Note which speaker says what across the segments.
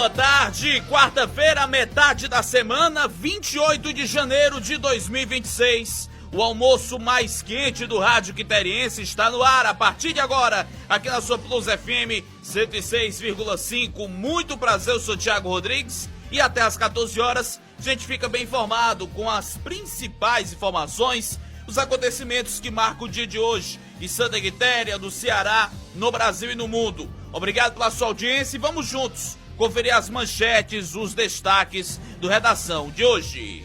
Speaker 1: boa tarde. Quarta-feira, metade da semana, 28 de janeiro de 2026. O almoço mais quente do rádio quiteriense está no ar a partir de agora, aqui na sua Plus FM 106,5. Muito prazer, eu sou Thiago Rodrigues e até às 14 horas a gente fica bem informado com as principais informações, os acontecimentos que marcam o dia de hoje em Santa Quitéria, no Ceará, no Brasil e no mundo. Obrigado pela sua audiência e vamos juntos conferir as manchetes, os destaques do Redação de hoje.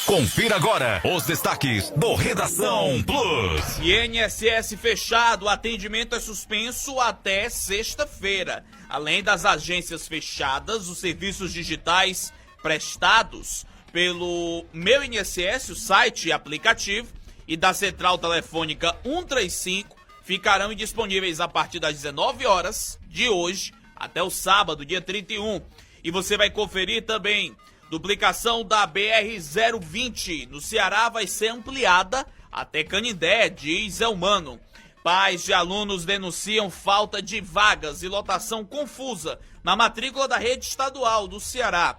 Speaker 2: Confira agora os destaques do Redação Plus.
Speaker 1: INSS fechado, atendimento é suspenso até sexta-feira. Além das agências fechadas, os serviços digitais prestados pelo Meu INSS, o site e aplicativo, e da Central Telefônica 135 ficarão indisponíveis a partir das 19 horas de hoje até o sábado, dia 31. E você vai conferir também: duplicação da BR-020 no Ceará vai ser ampliada até Canindé, diz Elmano. Pais de alunos denunciam falta de vagas e lotação confusa na matrícula da rede estadual do Ceará.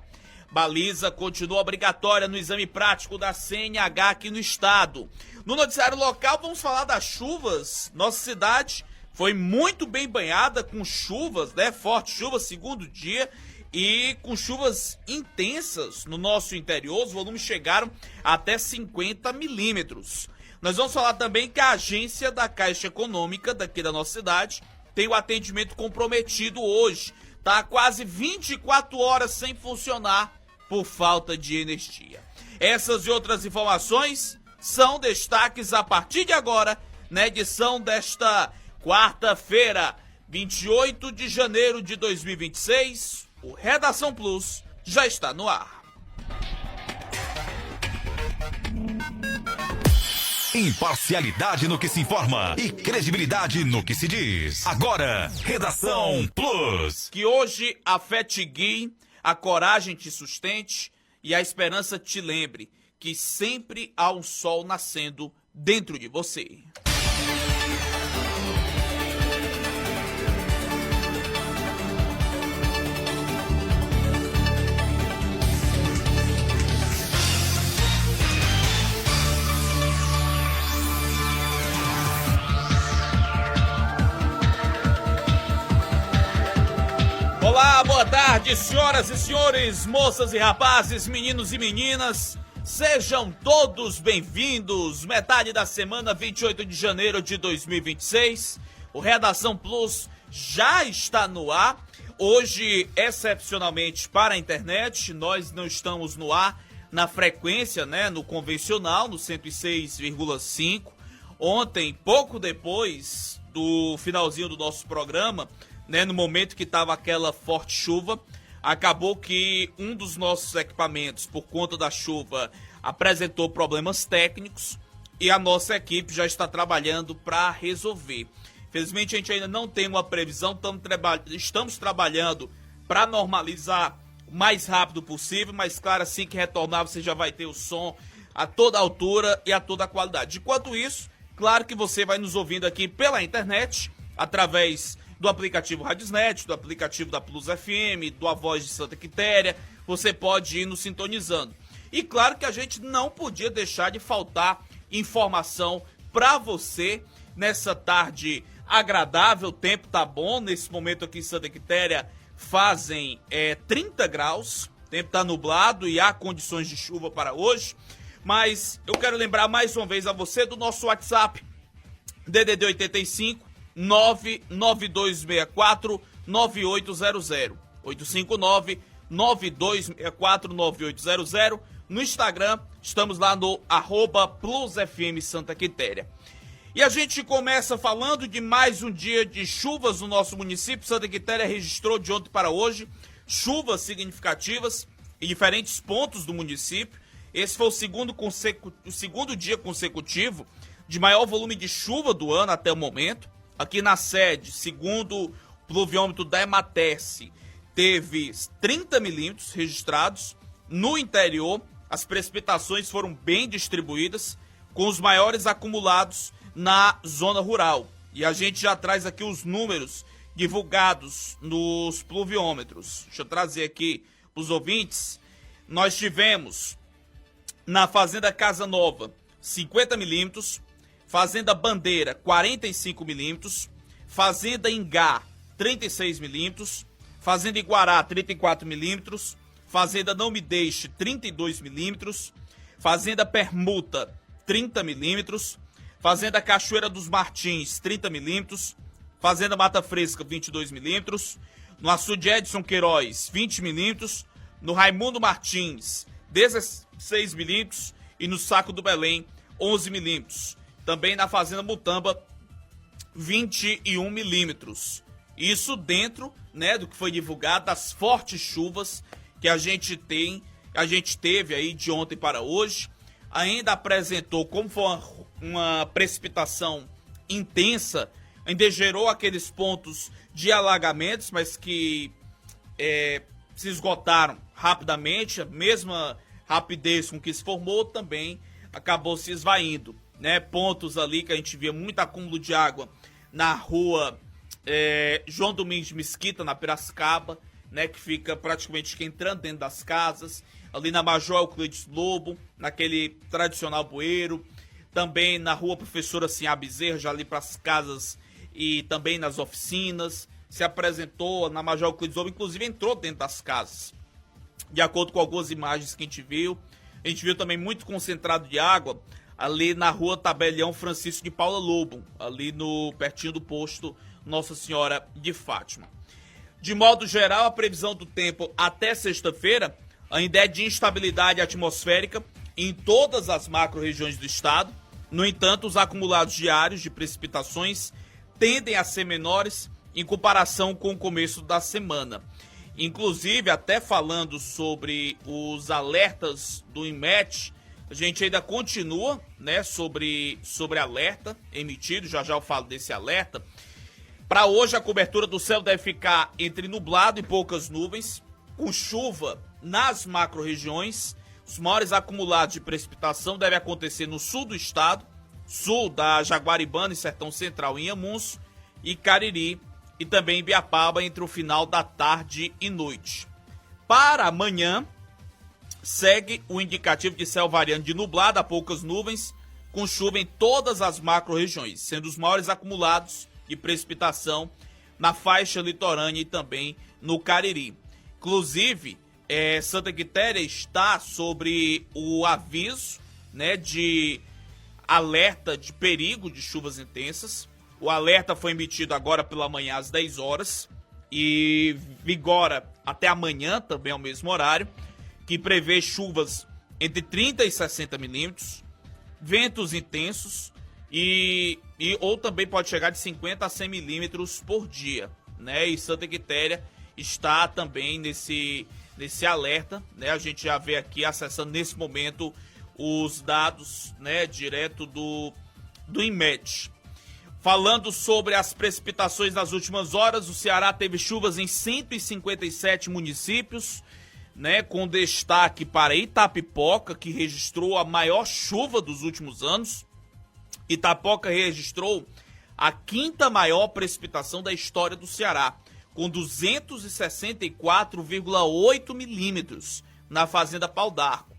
Speaker 1: Baliza continua obrigatória no exame prático da CNH aqui no estado. No noticiário local vamos falar das chuvas. Nossa cidade foi muito bem banhada com chuvas, forte chuva, segundo dia, e com chuvas intensas no nosso interior. Os volumes chegaram até 50 milímetros. Nós vamos falar também que a agência da Caixa Econômica daqui da nossa cidade tem o atendimento comprometido hoje. Está há quase 24 horas sem funcionar por falta de energia. Essas e outras informações são destaques a partir de agora, na edição desta quarta-feira, 28 de janeiro de 2026. O Redação Plus já está no ar.
Speaker 2: Imparcialidade no que se informa e credibilidade no que se diz. Agora, Redação Plus.
Speaker 1: Que hoje a fé te guie, a coragem te sustente e a esperança te lembre que sempre há um sol nascendo dentro de você. Olá, boa tarde, senhoras e senhores, moças e rapazes, meninos e meninas. Sejam todos bem-vindos. Metade da semana, 28 de janeiro de 2026. O Redação Plus já está no ar. Hoje, excepcionalmente para a internet, nós não estamos no ar na frequência, no convencional, no 106,5. Ontem, pouco depois do finalzinho do nosso programa, no momento que estava aquela forte chuva, acabou que um dos nossos equipamentos, por conta da chuva, apresentou problemas técnicos e a nossa equipe já está trabalhando para resolver. Infelizmente, a gente ainda não tem uma previsão, estamos trabalhando para normalizar o mais rápido possível, mas claro, assim que retornar, você já vai ter o som a toda a altura e a toda a qualidade. Enquanto isso, claro que você vai nos ouvindo aqui pela internet, através do aplicativo Radiosnet, do aplicativo da Plus FM, do A Voz de Santa Quitéria. Você pode ir nos sintonizando. E claro que a gente não podia deixar de faltar informação para você nessa tarde agradável. O tempo tá bom, nesse momento aqui em Santa Quitéria fazem 30 graus, o tempo tá nublado e há condições de chuva para hoje. Mas eu quero lembrar mais uma vez a você do nosso WhatsApp, DDD 85 99264 9800 859 9264 9800. No Instagram estamos lá no @PlusFM Santa Quitéria. E a gente começa falando de mais um dia de chuvas no nosso município. Santa Quitéria registrou de ontem para hoje chuvas significativas em diferentes pontos do município. Esse foi o segundo dia consecutivo de maior volume de chuva do ano até o momento. Aqui na sede, segundo o pluviômetro da Ematerce, teve 30 milímetros registrados. No interior, as precipitações foram bem distribuídas, com os maiores acumulados na zona rural. E a gente já traz aqui os números divulgados nos pluviômetros. Deixa eu trazer aqui para os ouvintes. Nós tivemos na Fazenda Casa Nova 50 milímetros, Fazenda Bandeira 45 milímetros, Fazenda Ingá 36 milímetros, Fazenda Iguará 34 milímetros, Fazenda Não Me Deixe 32 milímetros, Fazenda Permuta 30 milímetros, Fazenda Cachoeira dos Martins 30 milímetros, Fazenda Mata Fresca 22 milímetros, no açude Edson Queiroz 20 milímetros, no Raimundo Martins 16 milímetros e no Saco do Belém 11 milímetros. Também na Fazenda Mutamba 21 milímetros. Isso dentro, né, do que foi divulgado, das fortes chuvas que a gente teve aí de ontem para hoje. Ainda apresentou como foi uma precipitação intensa, ainda gerou aqueles pontos de alagamentos, mas que se esgotaram rapidamente. A mesma rapidez com que se formou também acabou se esvaindo, né? Pontos ali que a gente via muito acúmulo de água na rua João Domingos de Mesquita, na Piracicaba, né, que fica praticamente entrando dentro das casas, ali na Major Euclides Lobo, naquele tradicional bueiro, também na rua Professora Sinhá Bezerra, já ali para as casas e também nas oficinas, se apresentou na Major Euclides Lobo, inclusive entrou dentro das casas, de acordo com algumas imagens que a gente viu também muito concentrado de água ali na rua Tabelião Francisco de Paula Lobo, ali pertinho do posto Nossa Senhora de Fátima. De modo geral, a previsão do tempo até sexta-feira ainda é de instabilidade atmosférica em todas as macro-regiões do estado. No entanto, os acumulados diários de precipitações tendem a ser menores em comparação com o começo da semana. Inclusive, até falando sobre os alertas do INMET, a gente ainda continua, né, sobre alerta emitido, já eu falo desse alerta. Para hoje, a cobertura do céu deve ficar entre nublado e poucas nuvens, com chuva nas macro-regiões. Os maiores acumulados de precipitação devem acontecer no sul do estado, sul da Jaguaribana e Sertão Central em Inhamuns e Cariri, e também em Biapaba entre o final da tarde e noite. Para amanhã, segue o indicativo de céu variando de nublado a poucas nuvens, com chuva em todas as macro-regiões, sendo os maiores acumulados de precipitação na faixa litorânea e também no Cariri. Inclusive, Santa Quitéria está sobre o aviso, né, de alerta de perigo de chuvas intensas. O alerta foi emitido agora pela manhã às 10 horas e vigora até amanhã também ao mesmo horário, que prevê chuvas entre 30 e 60 milímetros, ventos intensos ou também pode chegar de 50 a 100 milímetros por dia, né? E Santa Quitéria está também nesse alerta, né? A gente já vê aqui, acessando nesse momento os dados, né, direto do INMET. Falando sobre as precipitações nas últimas horas, o Ceará teve chuvas em 157 municípios, né, com destaque para Itapipoca, que registrou a maior chuva dos últimos anos. Itapipoca registrou a quinta maior precipitação da história do Ceará, com 264,8 milímetros na Fazenda Pau d'Arco.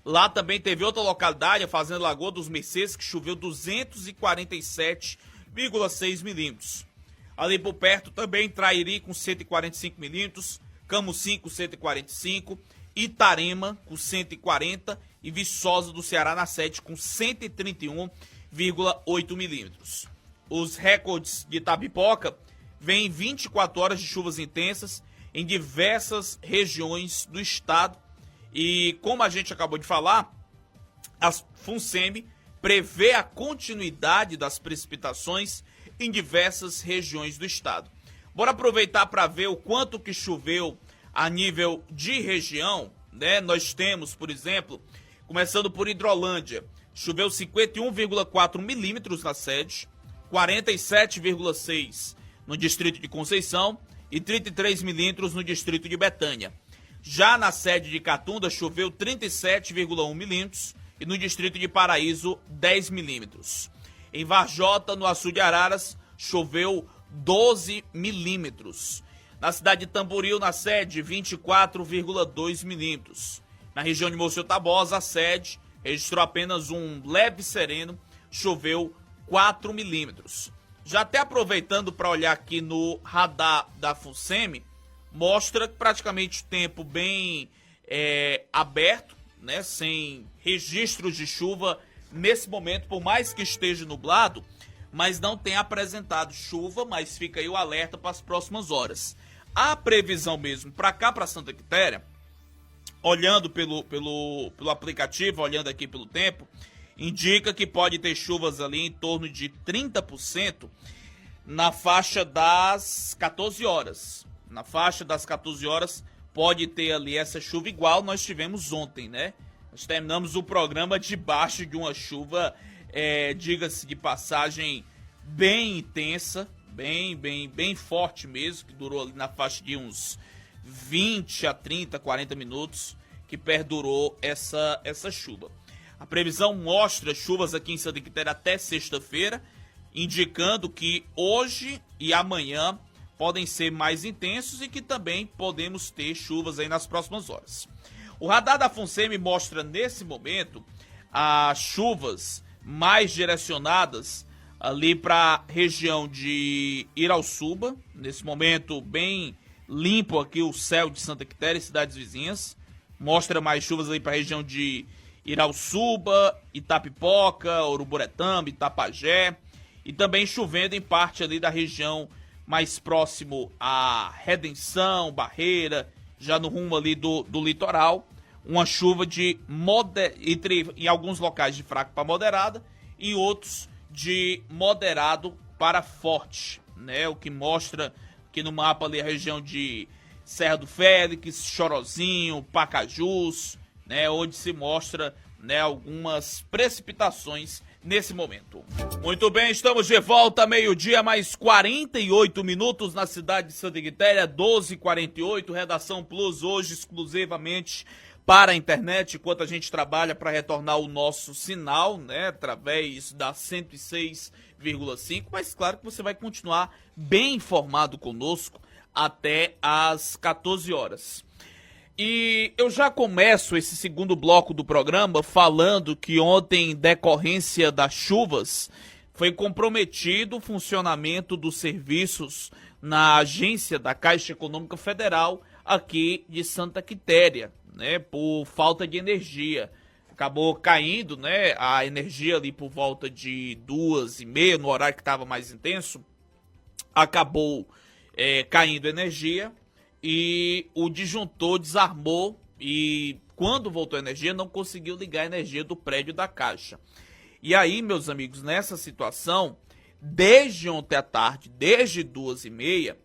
Speaker 1: Lá também teve outra localidade, a Fazenda Lagoa dos Mercês, que choveu 247,6 milímetros. Ali por perto também Trairi com 145 milímetros, Camusim com 145, Itarema com 140 e Viçosa do Ceará na sede com 131,8 milímetros. Os recordes de Itapipoca vêm 24 horas de chuvas intensas em diversas regiões do estado. E como a gente acabou de falar, a FUNSEMI prevê a continuidade das precipitações em diversas regiões do estado. Bora aproveitar para ver o quanto que choveu a nível de região, né? Nós temos, por exemplo, começando por Hidrolândia, choveu 51,4 milímetros na sede, 47,6 no distrito de Conceição e 33 milímetros no distrito de Betânia. Já na sede de Catunda, choveu 37,1 milímetros e no distrito de Paraíso, 10 milímetros. Em Varjota, no açude de Araras, choveu 12 milímetros. Na cidade de Tamboril, na sede, 24,2 milímetros. Na região de Monsenhor Tabosa, a sede registrou apenas um leve sereno, choveu 4 milímetros. Já até aproveitando para olhar aqui no radar da FUNSEMI, mostra praticamente tempo bem aberto, né, sem registros de chuva nesse momento, por mais que esteja nublado, mas não tem apresentado chuva, mas fica aí o alerta para as próximas horas. A previsão mesmo para cá, para Santa Quitéria, olhando pelo aplicativo, olhando aqui pelo tempo, indica que pode ter chuvas ali em torno de 30% na faixa das 14 horas. Na faixa das 14 horas pode ter ali essa chuva igual nós tivemos ontem, né? Nós terminamos o programa debaixo de uma chuva, diga-se de passagem, bem intensa, bem forte mesmo, que durou ali na faixa de uns 20 a 30, 40 minutos, que perdurou essa chuva. A previsão mostra chuvas aqui em Santa Quitéria até sexta-feira, indicando que hoje e amanhã podem ser mais intensos e que também podemos ter chuvas aí nas próximas horas. O radar da FUNSEMI mostra nesse momento as chuvas mais direcionadas ali para a região de Irauçuba. Nesse momento bem limpo aqui o céu de Santa Quitéria e cidades vizinhas. Mostra mais chuvas ali para a região de Irauçuba, Itapipoca, Uruburetama, Itapajé. E também chovendo em parte ali da região mais próximo à Redenção, Barreira, já no rumo ali do litoral. Uma chuva em alguns locais de fraco para moderada e outros de moderado para forte, né? O que mostra aqui no mapa ali a região de Serra do Félix, Chorozinho, Pacajus, né? Onde se mostra, né, algumas precipitações nesse momento. Muito bem, estamos de volta, meio-dia, mais 48 minutos na cidade de Santa Quitéria, 12h48, Redação Plus hoje exclusivamente para a internet, enquanto a gente trabalha para retornar o nosso sinal, né, através da 106,5, mas claro que você vai continuar bem informado conosco até às 14 horas. E eu já começo esse segundo bloco do programa falando que ontem, em decorrência das chuvas, foi comprometido o funcionamento dos serviços na agência da Caixa Econômica Federal aqui de Santa Quitéria, né, por falta de energia. Acabou caindo, né, a energia ali por volta de 2h30, no horário que estava mais intenso, acabou caindo energia e o disjuntor desarmou e quando voltou a energia não conseguiu ligar a energia do prédio da Caixa. E aí, meus amigos, nessa situação, desde ontem à tarde, desde 2h30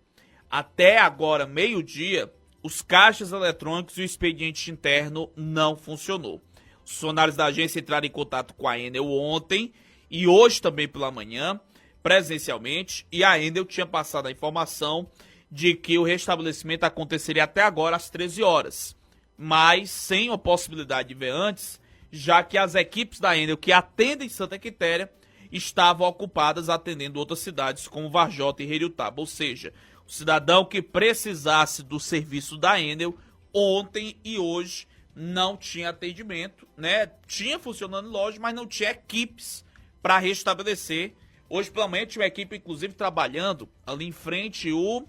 Speaker 1: até agora meio-dia, os caixas eletrônicos e o expediente interno não funcionou. Os funcionários da agência entraram em contato com a Enel ontem e hoje também pela manhã, presencialmente, e a Enel tinha passado a informação de que o restabelecimento aconteceria até agora às 13 horas, mas sem a possibilidade de ver antes, já que as equipes da Enel que atendem Santa Quitéria estavam ocupadas atendendo outras cidades como Varjota e Heriotaba, ou seja, o cidadão que precisasse do serviço da Enel ontem e hoje não tinha atendimento, né? Tinha funcionando loja, mas não tinha equipes para restabelecer. Hoje pela manhã tinha uma equipe inclusive trabalhando ali em frente ao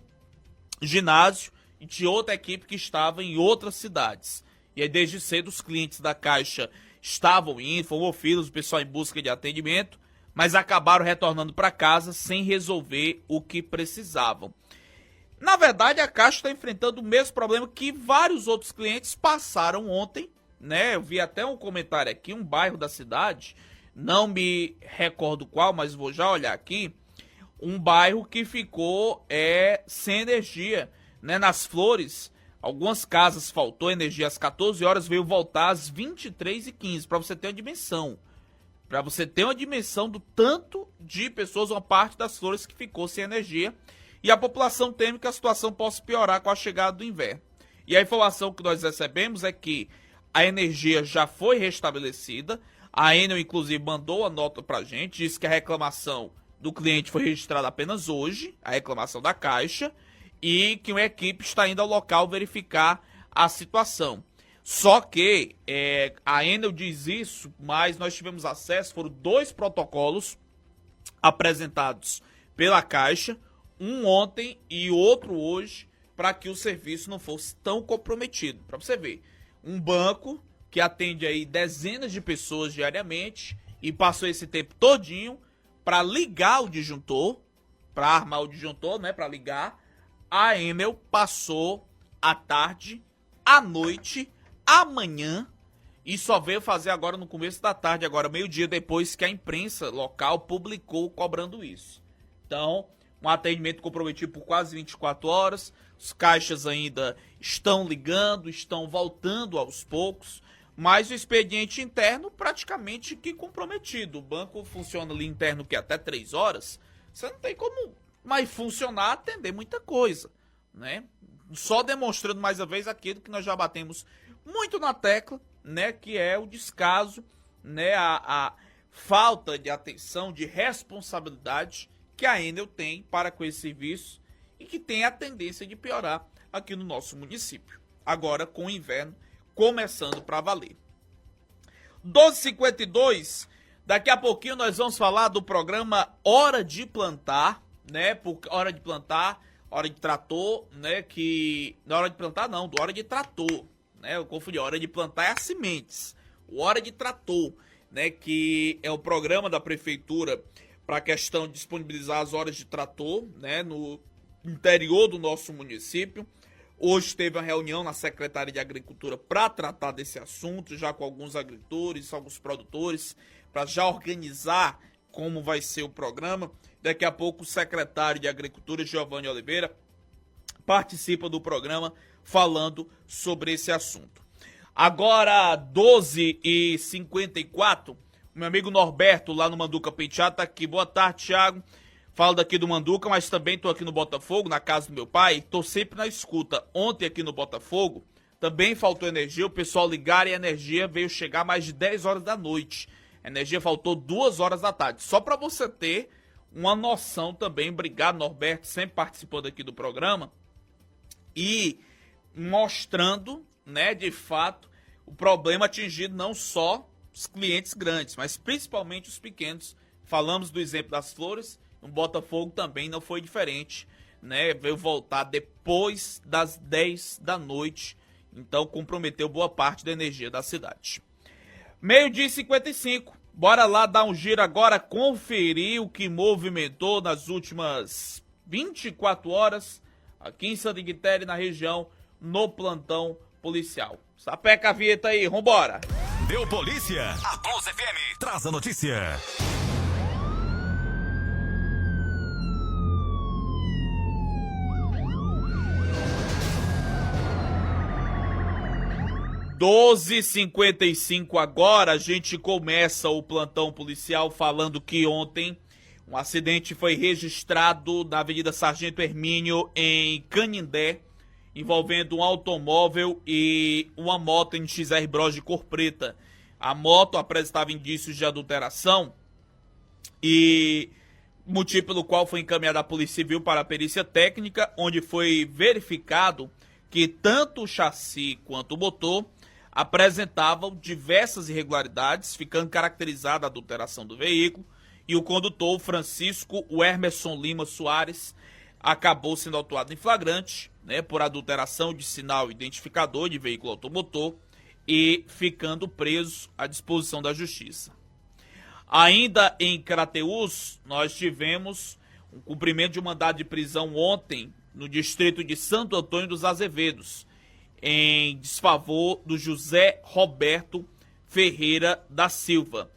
Speaker 1: ginásio e tinha outra equipe que estava em outras cidades. E aí desde cedo os clientes da Caixa estavam indo, formou filas, o pessoal em busca de atendimento, mas acabaram retornando para casa sem resolver o que precisavam. Na verdade, a Caixa está enfrentando o mesmo problema que vários outros clientes passaram ontem, né? Eu vi até um comentário aqui, um bairro da cidade, não me recordo qual, mas vou já olhar aqui, um bairro que ficou sem energia, né? Nas Flores, algumas casas faltou energia às 14 horas, veio voltar às 23h15, para você ter uma dimensão. Para você ter uma dimensão do tanto de pessoas, uma parte das Flores que ficou sem energia. E a população teme que a situação possa piorar com a chegada do inverno. E a informação que nós recebemos é que a energia já foi restabelecida. A Enel, inclusive, mandou a nota pra gente, disse que a reclamação do cliente foi registrada apenas hoje, a reclamação da Caixa, e que uma equipe está indo ao local verificar a situação. Só que a Enel diz isso, mas nós tivemos acesso, foram 2 protocolos apresentados pela Caixa, um ontem e outro hoje, para que o serviço não fosse tão comprometido. Para você ver, um banco que atende aí dezenas de pessoas diariamente e passou esse tempo todinho para ligar o disjuntor, para armar o disjuntor, né, para ligar, a Enel passou a tarde, a noite, amanhã, e só veio fazer agora no começo da tarde, agora meio-dia, depois que a imprensa local publicou cobrando isso. Então, um atendimento comprometido por quase 24 horas, os caixas ainda estão ligando, estão voltando aos poucos, mas o expediente interno praticamente que comprometido. O banco funciona ali interno que até 3 horas, você não tem como mais funcionar, atender muita coisa, né? Só demonstrando mais uma vez aquilo que nós já batemos muito na tecla, né, que é o descaso, né, a falta de atenção, de responsabilidade que a Enel tem para com esse serviço e que tem a tendência de piorar aqui no nosso município. Agora com o inverno começando para valer. 12h52, daqui a pouquinho nós vamos falar do programa Hora de Plantar, né, hora de plantar, hora de trator, né, que... Não é hora de plantar não, do hora de trator, né, eu confundi, hora de plantar é as sementes, o hora de trator, né, que é o programa da prefeitura para a questão de disponibilizar as horas de trator, né, no interior do nosso município. Hoje teve uma reunião na Secretaria de Agricultura para tratar desse assunto, já com alguns agricultores, alguns produtores, para já organizar como vai ser o programa. Daqui a pouco o secretário de Agricultura, Giovanni Oliveira, participa do programa falando sobre esse assunto. Agora, 12h54, meu amigo Norberto, lá no Manduca Penteado, tá aqui. Boa tarde, Thiago. Falo daqui do Manduca, mas também tô aqui no Botafogo, na casa do meu pai. Tô sempre na escuta. Ontem aqui no Botafogo, também faltou energia. O pessoal ligaram e a energia veio chegar mais de 10 horas da noite. A energia faltou 2 horas da tarde. Só para você ter uma noção também. Obrigado, Norberto, sempre participando aqui do programa. E mostrando, né, de fato, o problema atingido não só os clientes grandes, mas principalmente os pequenos. Falamos do exemplo das flores, no Botafogo também não foi diferente, né? Veio voltar depois das 10 da noite, então comprometeu boa parte da energia da cidade. 12h55, bora lá dar um giro agora, conferir o que movimentou nas últimas 24 horas aqui em Santa Quitéria, na região, no plantão policial. Sapeca a vinheta aí, vambora!
Speaker 2: Deu polícia! A Plus FM traz a notícia.
Speaker 1: Doze h agora, a gente começa o plantão policial falando que ontem um acidente foi registrado na Avenida Sargento Hermínio, em Canindé, envolvendo um automóvel e uma moto NXR Bros de cor preta. A moto apresentava indícios de adulteração e motivo pelo qual foi encaminhada a Polícia Civil para a perícia técnica, onde foi verificado que tanto o chassi quanto o motor apresentavam diversas irregularidades, ficando caracterizada a adulteração do veículo, e o condutor, Francisco Wermerson Lima Soares, acabou sendo autuado em flagrante, né, por adulteração de sinal identificador de veículo automotor e ficando preso à disposição da Justiça. Ainda em Crateús, nós tivemos um cumprimento de um mandado de prisão ontem no distrito de Santo Antônio dos Azevedos, em desfavor do José Roberto Ferreira da Silva.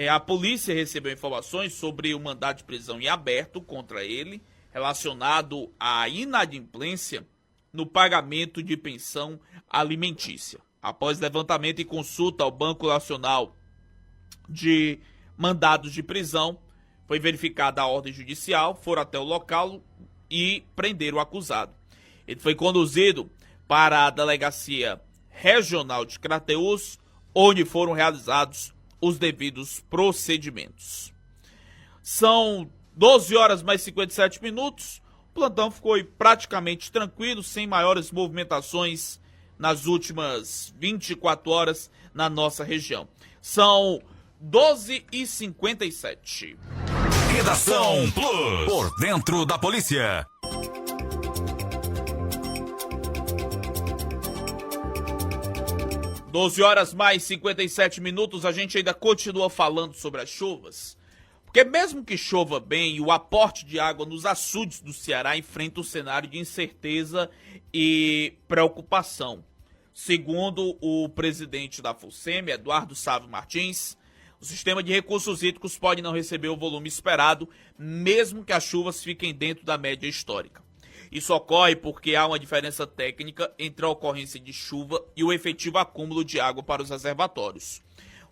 Speaker 1: A polícia recebeu informações sobre o mandado de prisão em aberto contra ele, relacionado à inadimplência no pagamento de pensão alimentícia. Após levantamento e consulta ao Banco Nacional de Mandados de Prisão, foi verificada a ordem judicial, foram até o local e prenderam o acusado. Ele foi conduzido para a Delegacia Regional de Crateús, onde foram realizados os devidos procedimentos. São 12 horas mais 57 minutos. O plantão ficou praticamente tranquilo, sem maiores movimentações nas últimas 24 horas na nossa região. São 12h57.
Speaker 2: Redação Plus. Por dentro da polícia.
Speaker 1: Doze horas mais 57 minutos, a gente ainda continua falando sobre as chuvas. Porque mesmo que chova bem, o aporte de água nos açudes do Ceará enfrenta um cenário de incerteza e preocupação. Segundo o presidente da FUSEM, Eduardo Sávio Martins, o sistema de recursos hídricos pode não receber o volume esperado, mesmo que as chuvas fiquem dentro da média histórica. Isso ocorre porque há uma diferença técnica entre a ocorrência de chuva e o efetivo acúmulo de água para os reservatórios.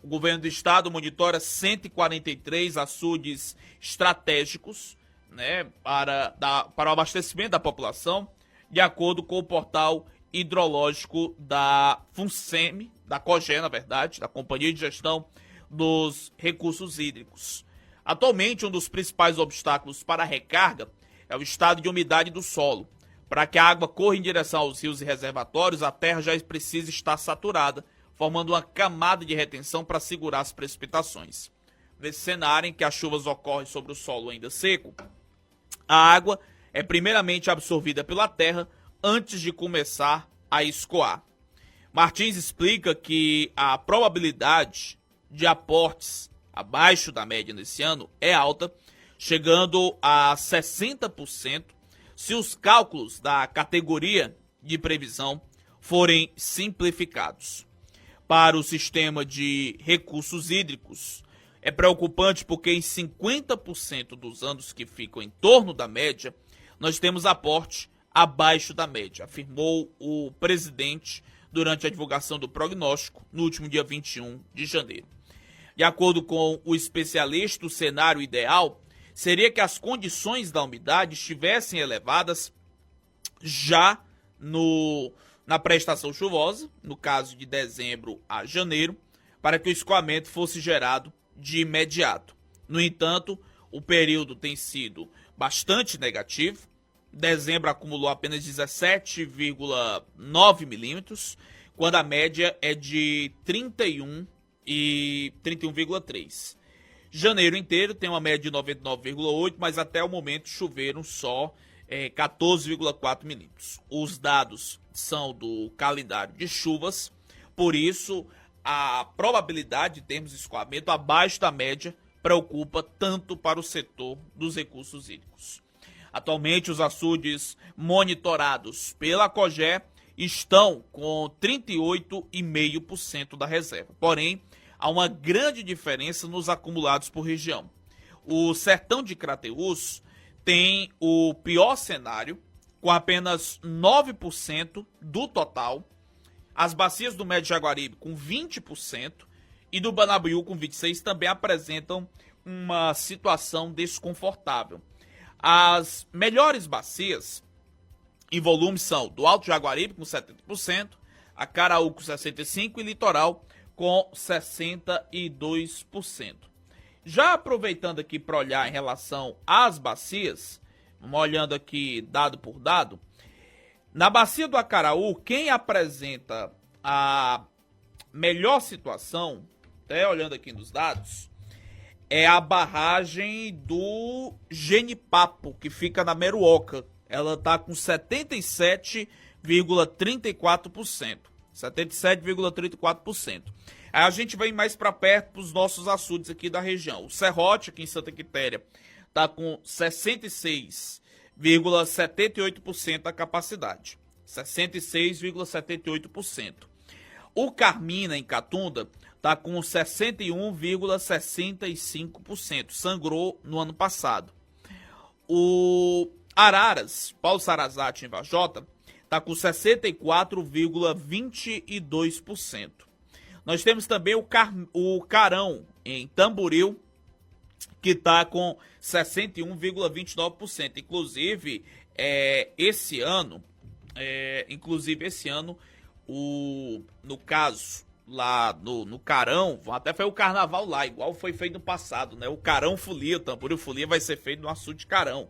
Speaker 1: O governo do estado monitora 143 açudes estratégicos, né, para o abastecimento da população, de acordo com o portal hidrológico da FUNSEM, da COGE, na verdade, da Companhia de Gestão dos Recursos Hídricos. Atualmente, um dos principais obstáculos para a recarga é o estado de umidade do solo. Para que a água corra em direção aos rios e reservatórios, a terra já precisa estar saturada, formando uma camada de retenção para segurar as precipitações. Nesse cenário em que as chuvas ocorrem sobre o solo ainda seco, a água é primeiramente absorvida pela terra antes de começar a escoar. Martins explica que a probabilidade de aportes abaixo da média nesse ano é alta, chegando a 60% se os cálculos da categoria de previsão forem simplificados. Para o sistema de recursos hídricos, é preocupante porque em 50% dos anos que ficam em torno da média, nós temos aporte abaixo da média, afirmou o presidente durante a divulgação do prognóstico no último dia 21 de janeiro. De acordo com o especialista, o cenário ideal seria que as condições da umidade estivessem elevadas já na pré-estação chuvosa, no caso de dezembro a janeiro, para que o escoamento fosse gerado de imediato. No entanto, o período tem sido bastante negativo. Dezembro acumulou apenas 17,9 milímetros, quando a média é de 31 e 31,3. Janeiro inteiro tem uma média de 99,8, mas até o momento choveram só 14,4 milímetros. Os dados são do calendário de chuvas, por isso a probabilidade de termos escoamento abaixo da média preocupa tanto para o setor dos recursos hídricos. Atualmente, os açudes monitorados pela COGE estão com 38,5% da reserva. Porém, há uma grande diferença nos acumulados por região. O sertão de Crateús tem o pior cenário, com apenas 9% do total. As bacias do Médio Jaguaribe com 20% e do Banabuiú com 26% também apresentam uma situação desconfortável. As melhores bacias em volume são do Alto Jaguaribe com 70%, a Caraú com 65% e Litoral com 62%. Já aproveitando aqui para olhar em relação às bacias, vamos olhando aqui dado por dado. Na bacia do Acaraú, quem apresenta a melhor situação, até olhando aqui nos dados, é a barragem do Genipapo, que fica na Meruoca. Ela está com 77,34%. 77,34%. Aí a gente vem mais para perto para os nossos açudes aqui da região. O Serrote, aqui em Santa Quitéria, está com 66,78% da capacidade. 66,78%. O Carmina, em Catunda, está com 61,65%. Sangrou no ano passado. O Araras, Paulo Sarazate, em Vajota, está com 64,22%. Nós temos também o Carão, em Tamboril, que está com 61,29%. Inclusive, esse ano, no caso lá no Carão, até foi o carnaval lá, igual foi feito no passado, né? O Carão Folia, o Tamboril Folia vai ser feito no açude de Carão.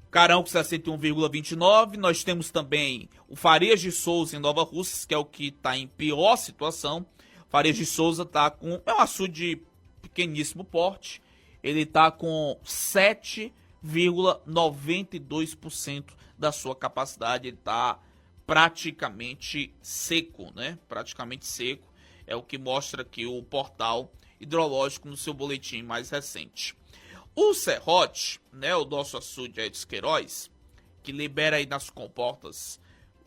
Speaker 1: Carão com 61,29. Nós temos também o Farias de Souza em Nova Russas, que é o que está em pior situação. Farias de Souza está com... é um açude de pequeníssimo porte. Ele está com 7,92% da sua capacidade. Ele está praticamente seco, né? Praticamente seco. É o que mostra aqui o portal hidrológico no seu boletim mais recente. O Serrote, né, o nosso açude aí dos Queiroz, que libera aí nas comportas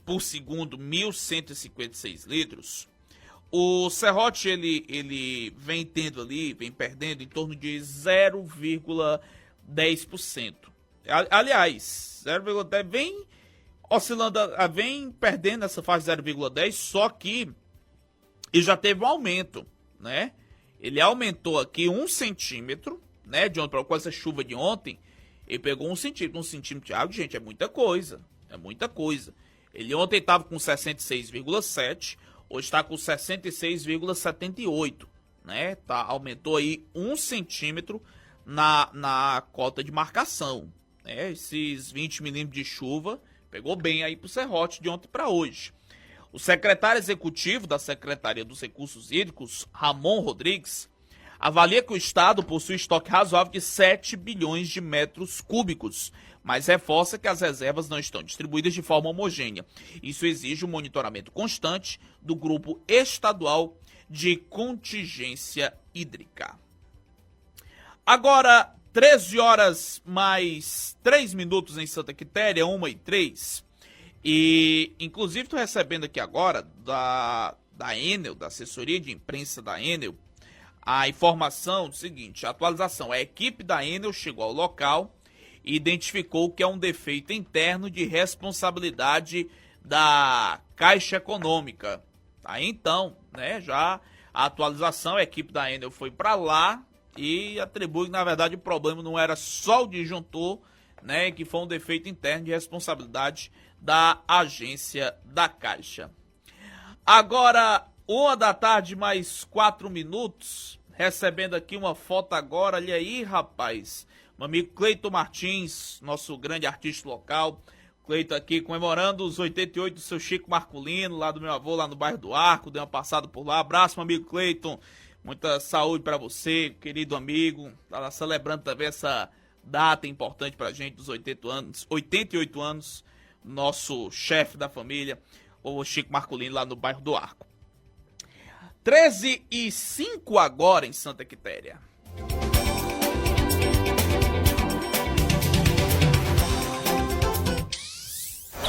Speaker 1: por segundo 1.156 litros, o Serrote ele vem tendo ali, vem perdendo em torno de 0,10%. Aliás, 0,10 vem oscilando, vem perdendo essa faixa de 0,10, só que ele já teve um aumento, né? Ele aumentou aqui 1 centímetro, né, de ontem para com essa chuva de ontem, ele pegou 1 centímetro de água, gente, é muita coisa, Ele ontem estava com 66,7, hoje está com 66,78, né, aumentou aí 1 centímetro na cota de marcação, né, esses 20 milímetros de chuva, pegou bem aí pro Serrote de ontem para hoje. O secretário executivo da Secretaria dos Recursos Hídricos, Ramon Rodrigues, avalia que o estado possui estoque razoável de 7 bilhões de metros cúbicos, mas reforça que as reservas não estão distribuídas de forma homogênea. Isso exige um monitoramento constante do Grupo Estadual de Contingência Hídrica. Agora, 13 horas mais 3 minutos em Santa Quitéria, 1h03. E, inclusive, estou recebendo aqui agora da Enel, da assessoria de imprensa da Enel, a informação do seguinte, a atualização, a equipe da Enel chegou ao local e identificou que é um defeito interno de responsabilidade da Caixa Econômica. Aí então, né, já a atualização, a equipe da Enel foi para lá e atribui que, na verdade, o problema não era só o disjuntor, né, que foi um defeito interno de responsabilidade da agência da Caixa. Agora, 1h mais 4 minutos, recebendo aqui uma foto agora, olha aí, rapaz, meu amigo Cleiton Martins, nosso grande artista local, Cleiton aqui comemorando os 88 do seu Chico Marculino, lá do meu avô, lá no bairro do Arco, deu uma passada por lá, abraço, meu amigo Cleiton, muita saúde pra você, querido amigo, tá celebrando também essa data importante pra gente, dos 88 anos, nosso chefe da família, o Chico Marculino, lá no bairro do Arco. 13h05 agora em Santa Quitéria.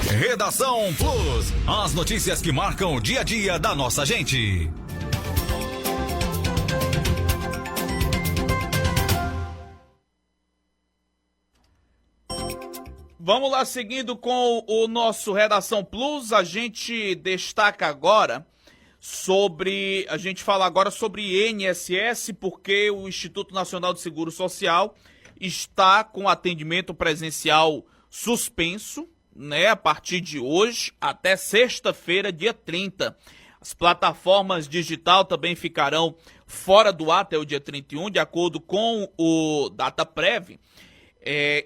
Speaker 2: Redação Plus, as notícias que marcam o dia a dia da nossa gente.
Speaker 1: Vamos lá, seguindo com o nosso Redação Plus, a gente destaca agora a gente fala agora sobre INSS, porque o Instituto Nacional de Seguro Social está com atendimento presencial suspenso, né, a partir de hoje até sexta-feira, dia 30. As plataformas digital também ficarão fora do ar até o dia 31, de acordo com o Dataprev,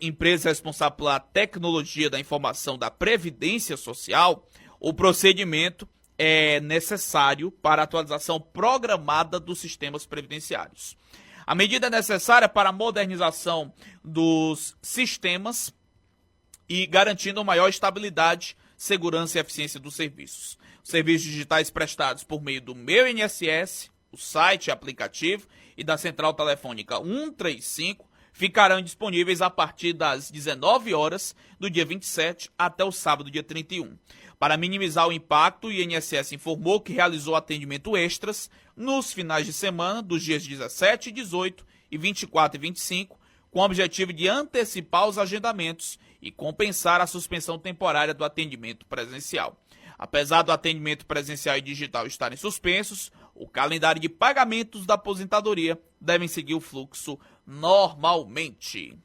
Speaker 1: empresa responsável pela tecnologia da informação da Previdência Social. O procedimento é necessário para a atualização programada dos sistemas previdenciários. A medida é necessária para a modernização dos sistemas e garantindo maior estabilidade, segurança e eficiência dos serviços. Os serviços digitais prestados por meio do Meu INSS, o site e aplicativo, e da central telefônica 135 ficarão disponíveis a partir das 19 horas do dia 27 até o sábado, dia 31. Para minimizar o impacto, o INSS informou que realizou atendimento extras nos finais de semana dos dias 17, 18 e 24 e 25, com o objetivo de antecipar os agendamentos e compensar a suspensão temporária do atendimento presencial. Apesar do atendimento presencial e digital estarem suspensos, o calendário de pagamentos da aposentadoria devem seguir o fluxo normalmente.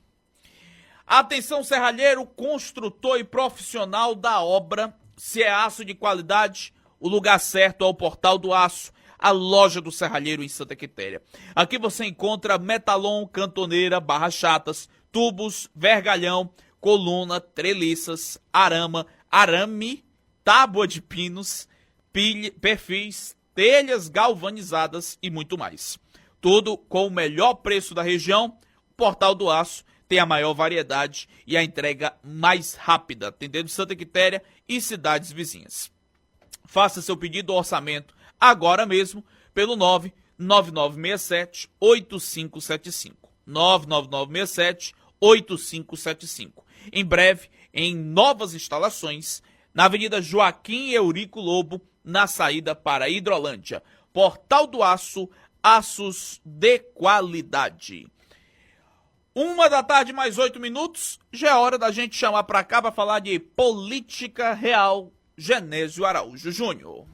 Speaker 1: Atenção, serralheiro, construtor e profissional da obra. Se é aço de qualidade, o lugar certo é o Portal do Aço. a loja do Serralheiro em Santa Quitéria. Aqui você encontra metalon, cantoneira, barras chatas, tubos, vergalhão, coluna, treliças, arame, tábua de pinos, perfis, telhas galvanizadas e muito mais. Tudo com o melhor preço da região. O Portal do Aço tem a maior variedade e a entrega mais rápida, atendendo Santa Quitéria e cidades vizinhas. Faça seu pedido ou orçamento agora mesmo pelo 99967-8575. 99967-8575. Em breve, em novas instalações, na Avenida Joaquim Eurico Lobo, na saída para Hidrolândia. Portal do Aço, aços de qualidade. 1h mais 8 minutos, já é hora da gente chamar pra cá pra falar de política real. Genésio Araújo Júnior.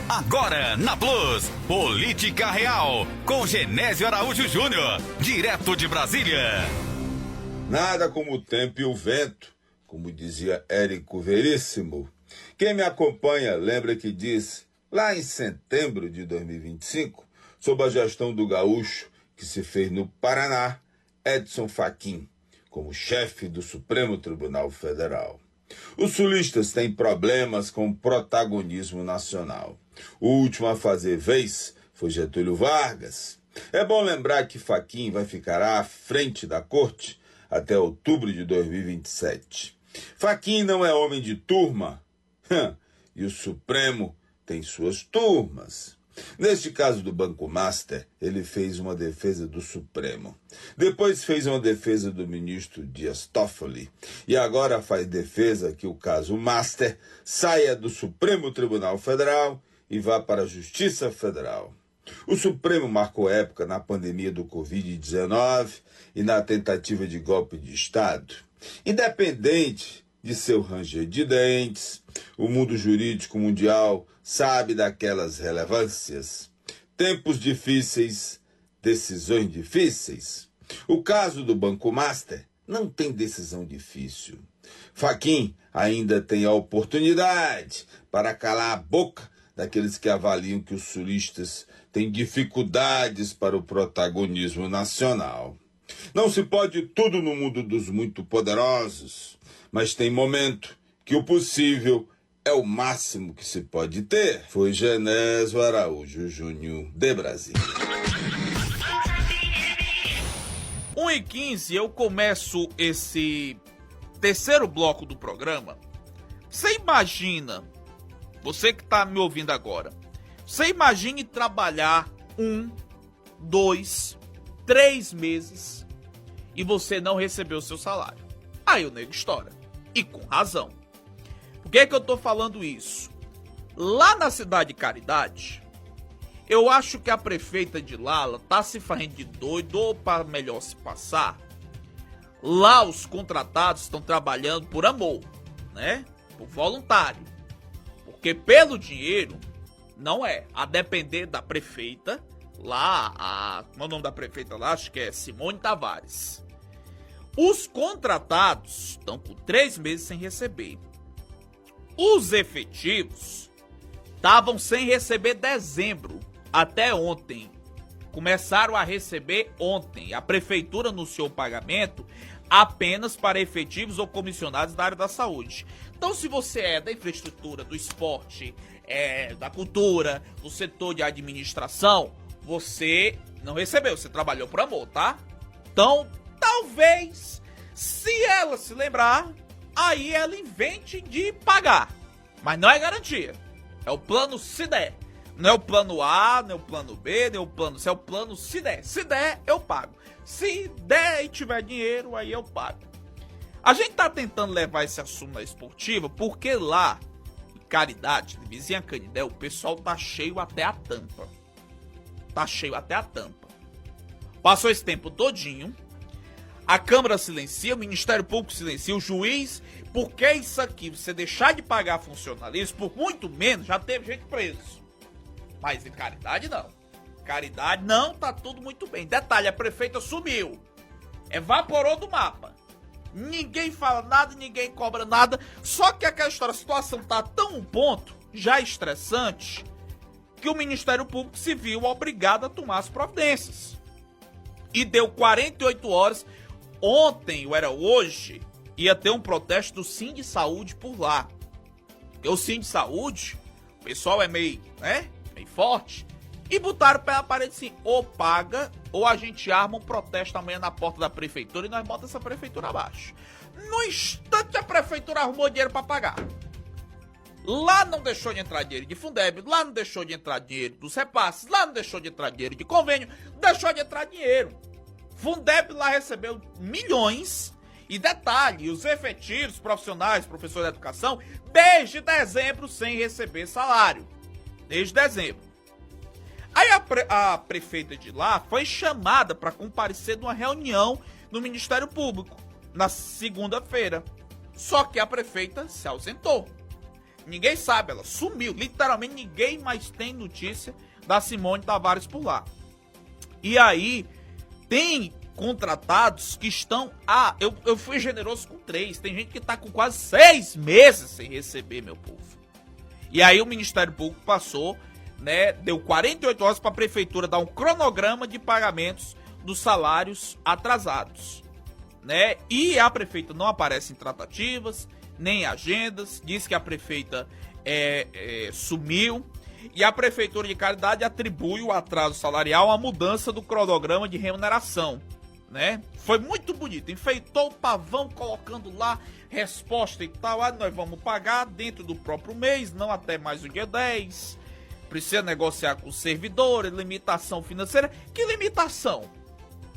Speaker 2: Agora na Plus, Política Real, com Genésio Araújo Júnior, direto de Brasília.
Speaker 3: Nada como o tempo e o vento, como dizia Érico Veríssimo. Quem me acompanha lembra que disse, lá em setembro de 2025, sob a gestão do gaúcho que se fez no Paraná, Edson Fachin, como chefe do Supremo Tribunal Federal. Os sulistas têm problemas com o protagonismo nacional. O último a fazer vez foi Getúlio Vargas. É bom lembrar que Fachin vai ficar à frente da corte até outubro de 2027. Fachin não é homem de turma, e o Supremo tem suas turmas. Neste caso do Banco Master, ele fez uma defesa do Supremo. Depois fez uma defesa do ministro Dias Toffoli. E agora faz defesa que o caso Master saia do Supremo Tribunal Federal e vá para a Justiça Federal. O Supremo marcou época na pandemia do Covid-19 e na tentativa de golpe de Estado. Independente de seu ranger de dentes, o mundo jurídico mundial sabe daquelas relevâncias. Tempos difíceis, decisões difíceis. O caso do Banco Master não tem decisão difícil. Fachin ainda tem a oportunidade para calar a boca daqueles que avaliam que os sulistas têm dificuldades para o protagonismo nacional. Não se pode tudo no mundo dos muito poderosos, mas tem momento que o possível é o máximo que se pode ter. Foi Genésio Araújo Júnior, de Brasília.
Speaker 1: 1h15, eu começo esse terceiro bloco do programa. Você imagina, você que está me ouvindo agora, você imagine trabalhar 1, 2, 3 meses e você não recebeu o seu salário. Aí o nego estoura. E com razão. Por que eu tô falando isso? Lá na cidade de Caridade, eu acho que a prefeita de lá, ela tá se fazendo de doido ou para melhor se passar. Lá os contratados estão trabalhando por amor, né? Por voluntário. Porque pelo dinheiro, não é. A depender da prefeita, lá, como é o nome da prefeita lá? Acho que é Simone Tavares. Os contratados estão por 3 meses sem receber. Os efetivos estavam sem receber dezembro até ontem. Começaram a receber ontem. A prefeitura anunciou o pagamento apenas para efetivos ou comissionados da área da saúde. Então, se você é da infraestrutura, do esporte, da cultura, do setor de administração, você não recebeu, você trabalhou por amor, tá? Então, talvez, se ela se lembrar, aí ela invente de pagar. Mas não é garantia. É o plano se der. Não é o plano A, não é o plano B, não é o plano C, é o plano se der. Se der, eu pago. Se der e tiver dinheiro, aí eu pago. A gente tá tentando levar esse assunto na esportiva, porque lá, em Caridade, de vizinha Canindé, o pessoal tá cheio até a tampa. Tá cheio até a tampa. Passou esse tempo todinho. A Câmara silencia, o Ministério Público silencia, o juiz, porque isso aqui, você deixar de pagar funcionalistas, por muito menos, já teve gente preso. Mas em Caridade não. Caridade não, tá tudo muito bem. Detalhe, a prefeita sumiu. Evaporou do mapa. Ninguém fala nada, ninguém cobra nada. Só que aquela história, a situação tá tão um ponto, já estressante, que o Ministério Público se viu obrigado a tomar as providências. E deu 48 horas. Ontem, ou era hoje, ia ter um protesto do Sim de Saúde por lá. Porque o Sim de Saúde, o pessoal é meio forte. E botaram pela parede assim, ou paga, ou a gente arma um protesto amanhã na porta da prefeitura e nós botamos essa prefeitura abaixo. No instante a prefeitura arrumou dinheiro para pagar. Lá não deixou de entrar dinheiro de Fundeb, lá não deixou de entrar dinheiro dos repasses, lá não deixou de entrar dinheiro de convênio, deixou de entrar dinheiro. Fundeb lá recebeu milhões. E detalhe, os efetivos, profissionais, professores de educação, desde dezembro sem receber salário. Desde dezembro. Aí a prefeita de lá foi chamada para comparecer numa reunião no Ministério Público, na segunda-feira. Só que a prefeita se ausentou. Ninguém sabe, ela sumiu. Literalmente ninguém mais tem notícia da Simone Tavares por lá. E aí, tem contratados que estão... eu fui generoso com 3. Tem gente que tá com quase 6 meses sem receber, meu povo. E aí o Ministério Público passou... deu 48 horas para a prefeitura dar um cronograma de pagamentos dos salários atrasados, E a prefeita não aparece em tratativas, nem em agendas, diz que a prefeita sumiu, e a prefeitura de Caridade atribui o atraso salarial à mudança do cronograma de remuneração, Foi muito bonito, enfeitou o pavão colocando lá resposta e tal, nós vamos pagar dentro do próprio mês, não até mais o dia 10. Precisa negociar com os servidores, limitação financeira. Que limitação?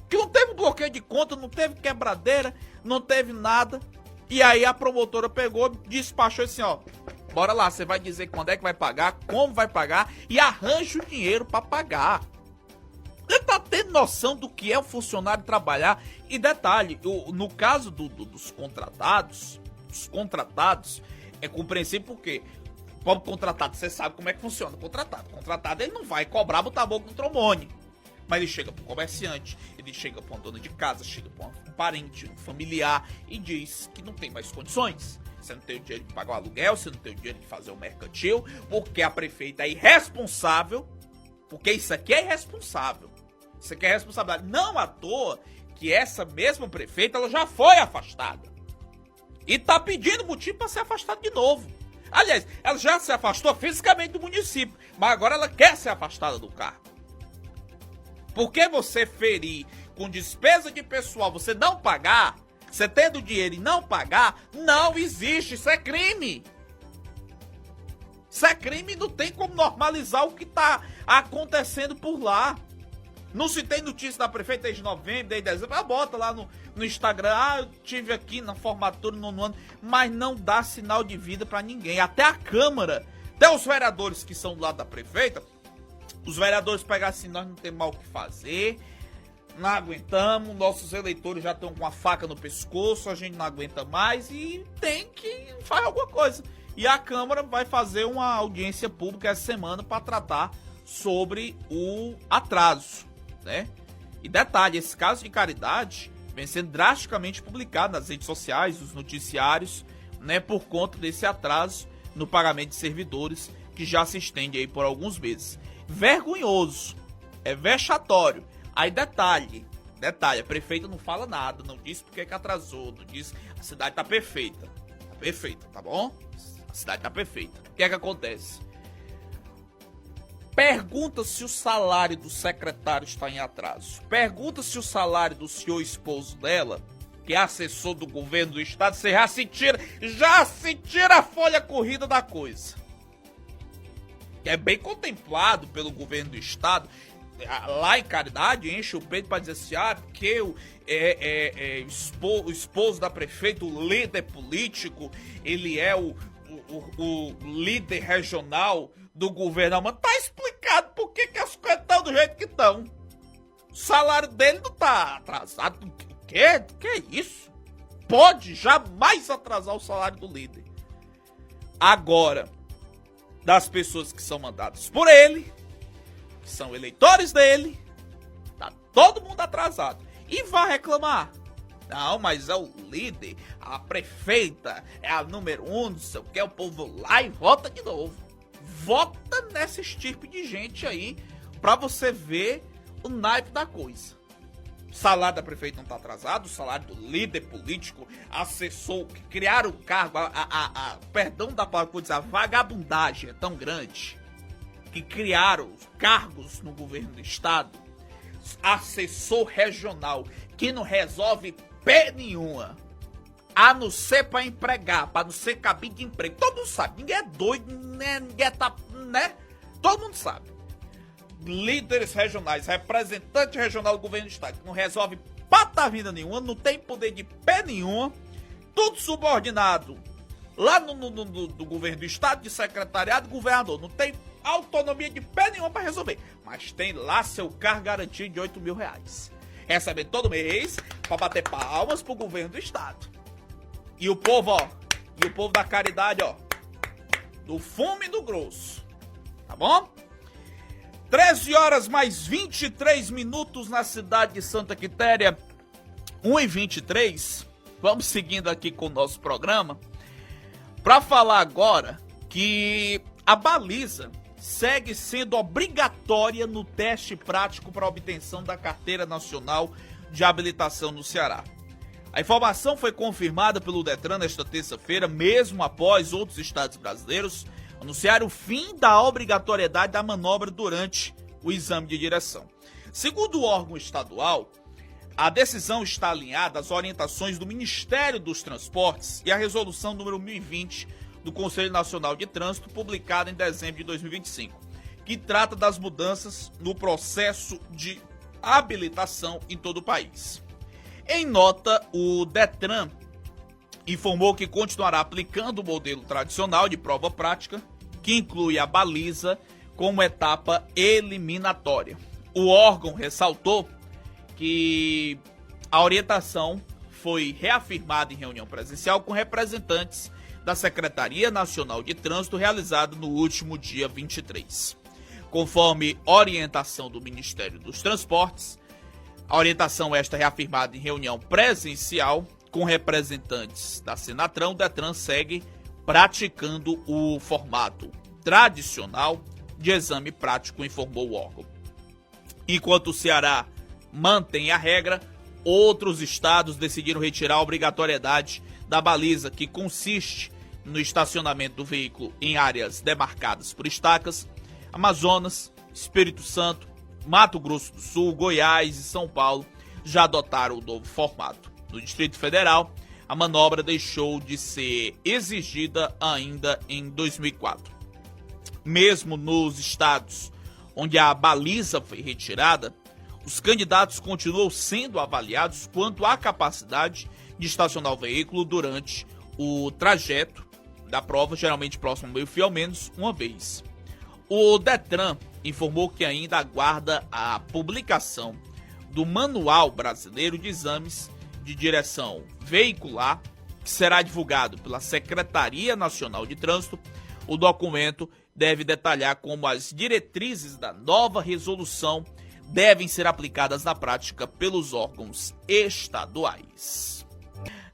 Speaker 1: Que não teve bloqueio de conta, não teve quebradeira, não teve nada. E aí a promotora pegou, despachou assim, bora lá, você vai dizer quando é que vai pagar, como vai pagar e arranja o dinheiro para pagar. Você tá tendo noção do que é o funcionário trabalhar? E detalhe, no caso dos contratados, é compreensível porque... Como contratado, você sabe como é que funciona o contratado. O contratado, ele não vai cobrar, botar a boca no trombone. Mas ele chega para um comerciante, ele chega para uma dona de casa, chega para um parente, um familiar e diz que não tem mais condições. Você não tem o dinheiro de pagar o aluguel, você não tem o dinheiro de fazer o mercantil, porque a prefeita é irresponsável, porque isso aqui é irresponsável. Isso aqui é responsabilidade. Não à toa que essa mesma prefeita, ela já foi afastada. E tá pedindo motivo para ser afastada de novo. Aliás, ela já se afastou fisicamente do município, mas agora ela quer ser afastada do cargo. Por que você ferir com despesa de pessoal, você não pagar, você tendo dinheiro e não pagar, não existe, isso é crime. Isso é crime e não tem como normalizar o que está acontecendo por lá. Não se tem notícia da prefeita desde novembro, desde dezembro. Bota lá no Instagram, eu tive aqui na formatura no ano, mas não dá sinal de vida pra ninguém. Até a Câmara, até os vereadores que são do lado da prefeita, os vereadores pegam assim, nós não temos mais o que fazer, não aguentamos, nossos eleitores já estão com a faca no pescoço, a gente não aguenta mais e tem que fazer alguma coisa. E a Câmara vai fazer uma audiência pública essa semana para tratar sobre o atraso. E detalhe, esse caso de Caridade vem sendo drasticamente publicado nas redes sociais, nos noticiários, por conta desse atraso no pagamento de servidores que já se estende aí por alguns meses. Vergonhoso, é vexatório. Aí detalhe, a prefeita não fala nada, não disse porque que atrasou, não disse, a cidade tá perfeita, tá bom? A cidade tá perfeita. O que é que acontece? Pergunta se o salário do secretário está em atraso. Pergunta se o salário do senhor esposo dela, que é assessor do governo do estado, você já se tira a folha corrida da coisa. É bem contemplado pelo governo do estado. Lá em Caridade, enche o peito para dizer assim, porque o esposo da prefeita, o líder político, ele é o líder regional do governo. Mano, tá explicado por que as coisas estão do jeito que estão. O salário dele não tá atrasado. O que é isso? Pode jamais atrasar o salário do líder. Agora, das pessoas que são mandadas por ele, que são eleitores dele, tá todo mundo atrasado. E vai reclamar. Não, mas é o líder, a prefeita, é a número 1, não sei o que, o povo lá e vota de novo. Vota nessa estirpe de gente aí pra você ver o naipe da coisa. O salário da prefeita não tá atrasado, o salário do líder político, assessor, que criaram o cargo, perdão da palavra que eu vou dizer, a vagabundagem é tão grande que criaram cargos no governo do estado, assessor regional, que não resolve pé nenhuma, a não ser pra empregar, pra não ser cabide de emprego. Todo mundo sabe, ninguém é doido, né? Ninguém tá, né? Todo mundo sabe. Líderes regionais, representante regional do governo do estado, que não resolve pata vida nenhuma, não tem poder de pé nenhum, tudo subordinado lá do governo do estado, de secretariado, governador, não tem autonomia de pé nenhuma pra resolver, mas tem lá seu cargo garantido de R$8.000, recebe todo mês pra bater palmas pro governo do estado. E o povo, ó, e o povo da caridade, ó, do fumo e do grosso, tá bom? 13 horas mais 23 minutos na cidade de Santa Quitéria, 1h23. Vamos seguindo aqui com o nosso programa para falar agora que a baliza segue sendo obrigatória no teste prático para obtenção da Carteira Nacional de Habilitação no Ceará. A informação foi confirmada pelo Detran nesta terça-feira, mesmo após outros estados brasileiros anunciaram o fim da obrigatoriedade da manobra durante o exame de direção. Segundo o órgão estadual, a decisão está alinhada às orientações do Ministério dos Transportes e à resolução número 1020 do Conselho Nacional de Trânsito, publicada em dezembro de 2025, que trata das mudanças no processo de habilitação em todo o país. Em nota, o Detran informou que continuará aplicando o modelo tradicional de prova prática, que inclui a baliza como etapa eliminatória. O órgão ressaltou que a orientação foi reafirmada em reunião presencial com representantes da Secretaria Nacional de Trânsito realizada no último dia 23. Conforme orientação do Ministério dos Transportes, a orientação esta reafirmada em reunião presencial com representantes da Senatran, o Detran segue praticando o formato tradicional de exame prático, informou o órgão. Enquanto o Ceará mantém a regra, outros estados decidiram retirar a obrigatoriedade da baliza, que consiste no estacionamento do veículo em áreas demarcadas por estacas. Amazonas, Espírito Santo, Mato Grosso do Sul, Goiás e São Paulo já adotaram o novo formato. No Distrito Federal, a manobra deixou de ser exigida ainda em 2004. Mesmo nos estados onde a baliza foi retirada, os candidatos continuam sendo avaliados quanto à capacidade de estacionar o veículo durante o trajeto da prova, geralmente próximo ao meio-fio, ao menos uma vez. O Detran informou que ainda aguarda a publicação do Manual Brasileiro de Exames de Direção Veicular, que será divulgado pela Secretaria Nacional de Trânsito. O documento deve detalhar como as diretrizes da nova resolução devem ser aplicadas na prática pelos órgãos estaduais.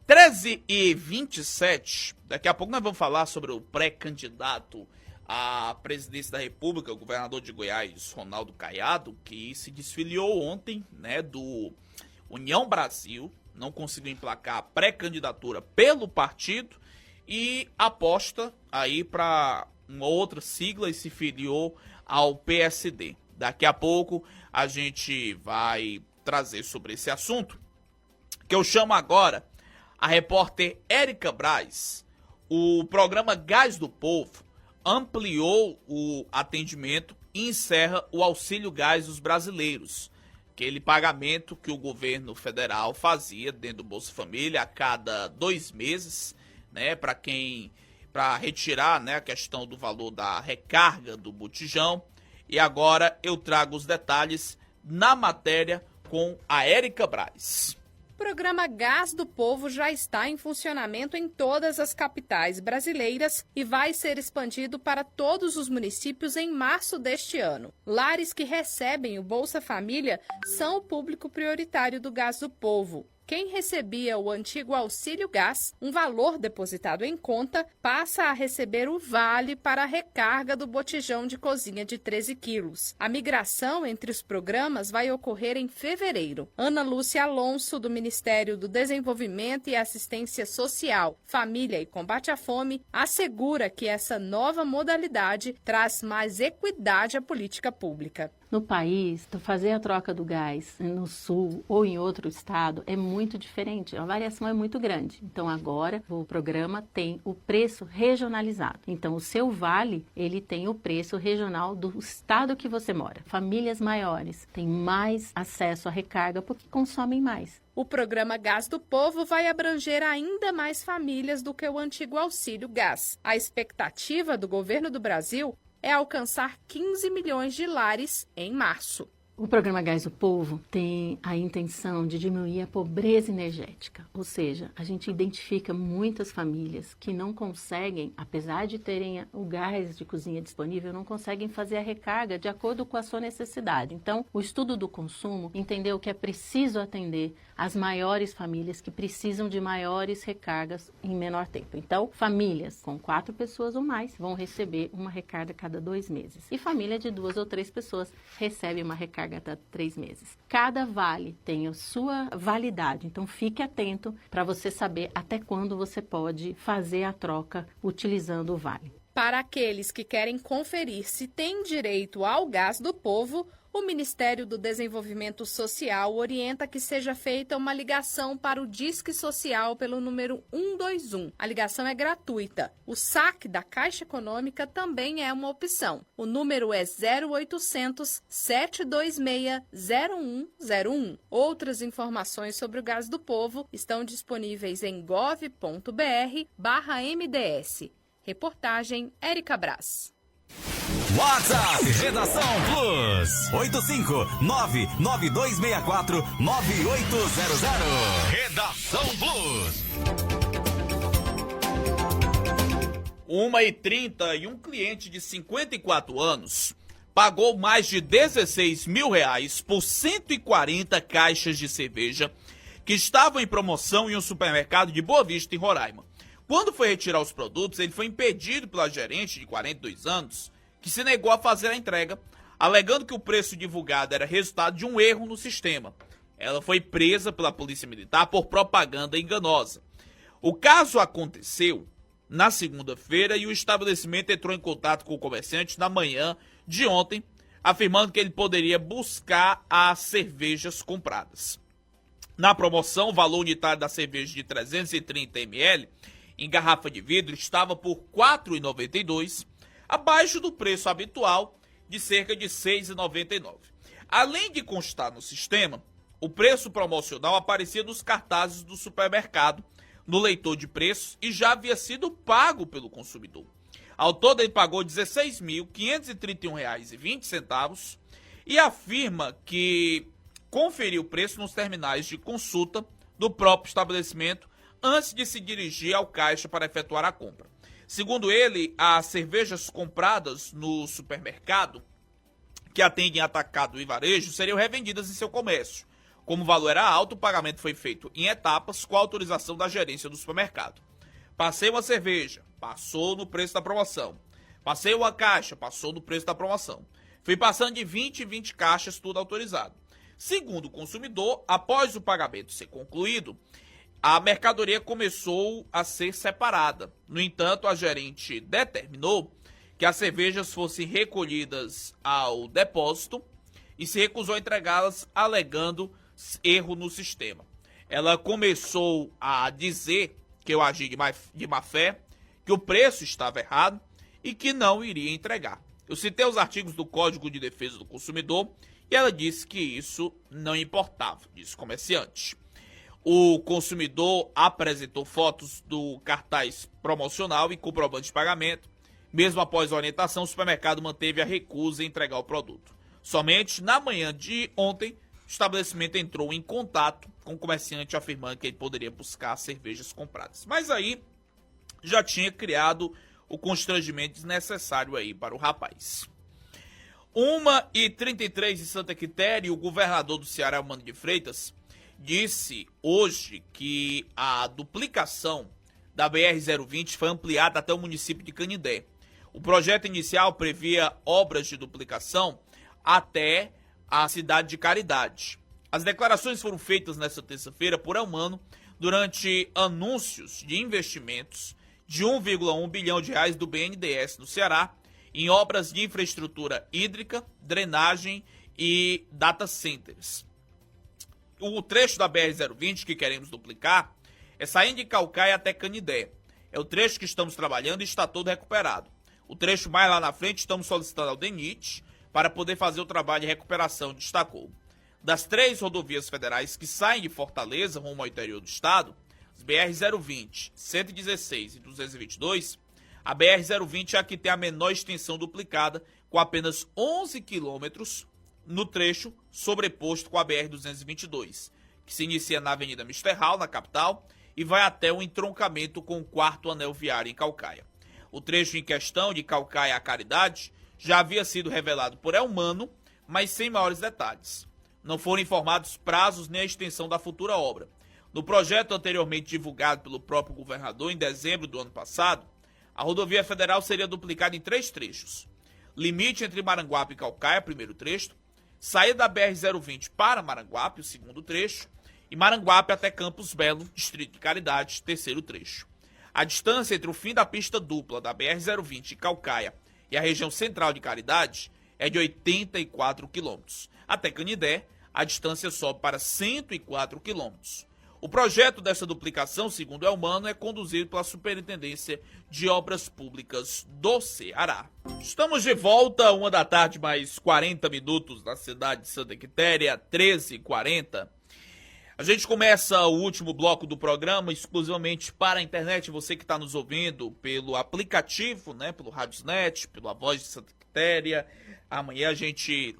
Speaker 1: 13h27, daqui a pouco nós vamos falar sobre o pré-candidato à presidência da República, o governador de Goiás, Ronaldo Caiado, que se desfiliou ontem, né, do União Brasil, não conseguiu emplacar a pré-candidatura pelo partido e aposta aí para uma outra sigla e se filiou ao PSD. Daqui a pouco a gente vai trazer sobre esse assunto, que eu chamo agora a repórter Érica Braz. O programa Gás do Povo ampliou o atendimento e encerra o auxílio gás dos brasileiros, aquele pagamento que o governo federal fazia dentro do Bolsa Família a cada 2 meses, né, para retirar, né, a questão do valor da recarga do botijão. E agora eu trago os detalhes na matéria com a Érica Braz.
Speaker 4: O programa Gás do Povo já está em funcionamento em todas as capitais brasileiras e vai ser expandido para todos os municípios em março deste ano. Lares que recebem o Bolsa Família são o público prioritário do Gás do Povo. quem recebia o antigo auxílio gás, um valor depositado em conta, passa a receber o vale para a recarga do botijão de cozinha de 13 quilos. A migração entre os programas vai ocorrer em fevereiro. Ana Lúcia Alonso, do Ministério do Desenvolvimento e Assistência Social, Família e Combate à Fome, assegura que essa nova modalidade traz mais equidade à política pública.
Speaker 5: No país, fazer a troca do gás no sul ou em outro estado é muito diferente, a variação é muito grande. Então agora o programa tem o preço regionalizado. Então o seu vale, ele tem o preço regional do estado que você mora. Famílias maiores têm mais acesso à recarga porque consomem mais.
Speaker 4: O programa Gás do Povo vai abranger ainda mais famílias do que o antigo auxílio gás. A expectativa do governo do Brasil é alcançar 15 milhões de lares em março.
Speaker 5: O programa Gás do Povo tem a intenção de diminuir a pobreza energética, ou seja, a gente identifica muitas famílias que não conseguem, apesar de terem o gás de cozinha disponível, não conseguem fazer a recarga de acordo com a sua necessidade. Então, o estudo do consumo entendeu que é preciso atender as maiores famílias que precisam de maiores recargas em menor tempo. Então, famílias com 4 pessoas ou mais vão receber uma recarga a cada 2 meses. E família de 2 ou 3 pessoas recebe uma recarga a cada 3 meses. Cada vale tem a sua validade, então fique atento para você saber até quando você pode fazer a troca utilizando o vale.
Speaker 4: Para aqueles que querem conferir se tem direito ao Gás do Povo, o Ministério do Desenvolvimento Social orienta que seja feita uma ligação para o Disque Social pelo número 121. A ligação é gratuita. O saque da Caixa Econômica também é uma opção. O número é 0800 726 0101. Outras informações sobre o Gás do Povo estão disponíveis em gov.br/MDS. Reportagem Érica Braz.
Speaker 2: WhatsApp Redação Plus 85992649800. Redação Plus.
Speaker 1: 1h30 e um cliente de 54 anos pagou mais de R$16 mil por 140 caixas de cerveja que estavam em promoção em um supermercado de Boa Vista, em Roraima. Quando foi retirar os produtos, ele foi impedido pela gerente de 42 anos, que se negou a fazer a entrega, alegando que o preço divulgado era resultado de um erro no sistema. Ela foi presa pela Polícia Militar por propaganda enganosa. O caso aconteceu na segunda-feira e o estabelecimento entrou em contato com o comerciante na manhã de ontem, afirmando que ele poderia buscar as cervejas compradas. Na promoção, o valor unitário da cerveja de 330 ml em garrafa de vidro estava por R$ 4,92, abaixo do preço habitual de cerca de R$ 6,99. Além de constar no sistema, o preço promocional aparecia nos cartazes do supermercado, no leitor de preços, e já havia sido pago pelo consumidor. Ao todo, ele pagou R$ 16.531,20 e afirma que conferiu o preço nos terminais de consulta do próprio estabelecimento antes de se dirigir ao caixa para efetuar a compra. Segundo ele, as cervejas compradas no supermercado, que atendem atacado e varejo, seriam revendidas em seu comércio. Como o valor era alto, o pagamento foi feito em etapas com a autorização da gerência do supermercado. Passei uma cerveja, passou no preço da promoção. Passei uma caixa, passou no preço da promoção. Fui passando de 20 em 20 caixas, tudo autorizado. Segundo o consumidor, após o pagamento ser concluído, a mercadoria começou a ser separada. No entanto, a gerente determinou que as cervejas fossem recolhidas ao depósito e se recusou a entregá-las, alegando erro no sistema. Ela começou a dizer que eu agi de má fé, que o preço estava errado e que não iria entregar. Eu citei os artigos do Código de Defesa do Consumidor e ela disse que isso não importava, disse o comerciante. O consumidor apresentou fotos do cartaz promocional e comprovante de pagamento. Mesmo após a orientação, o supermercado manteve a recusa em entregar o produto. Somente na manhã de ontem, o estabelecimento entrou em contato com o comerciante afirmando que ele poderia buscar as cervejas compradas. Mas aí já tinha criado o constrangimento desnecessário aí para o rapaz. 1h33 em Santa Quitéria, o governador do Ceará, Mano de Freitas, disse hoje que a duplicação da BR-020 foi ampliada até o município de Canindé. O projeto inicial previa obras de duplicação até a cidade de Caridade. As declarações foram feitas nesta terça-feira por Elmano durante anúncios de investimentos de 1,1 bilhão de reais do BNDES no Ceará em obras de infraestrutura hídrica, drenagem e data centers. O trecho da BR-020 que queremos duplicar é saindo de Caucaia até Canindé. É o trecho que estamos trabalhando e está todo recuperado. O trecho mais lá na frente estamos solicitando ao DENIT para poder fazer o trabalho de recuperação, destacou. Das 3 rodovias federais que saem de Fortaleza rumo ao interior do estado, as BR-020, 116 e 222, a BR-020 é a que tem a menor extensão duplicada, com apenas 11 quilômetros no trecho sobreposto com a BR-222, que se inicia na Avenida Mister Hall, na capital, e vai até o entroncamento com o 4º anel viário em Caucaia. O trecho em questão, de Caucaia a Caridade, já havia sido revelado por Elmano, mas sem maiores detalhes. Não foram informados prazos nem a extensão da futura obra. No projeto anteriormente divulgado pelo próprio governador em dezembro do ano passado, a rodovia federal seria duplicada em 3 trechos. Limite entre Maranguape e Caucaia, primeiro trecho, saída da BR-020 para Maranguape, o segundo trecho, e Maranguape até Campos Belo, distrito de Caridade, terceiro trecho. A distância entre o fim da pista dupla da BR-020 e Caucaia e a região central de Caridade é de 84 quilômetros. Até Canindé, a distância sobe para 104 quilômetros. O projeto dessa duplicação, segundo Elmano, é conduzido pela Superintendência de Obras Públicas do Ceará. Estamos de volta, 1 da tarde, mais 40 minutos, na cidade de Santa Quitéria, 13h40. A gente começa o último bloco do programa exclusivamente para a internet. Você que está nos ouvindo pelo aplicativo, né, pelo Radiosnet, pela Voz de Santa Quitéria. Amanhã a gente,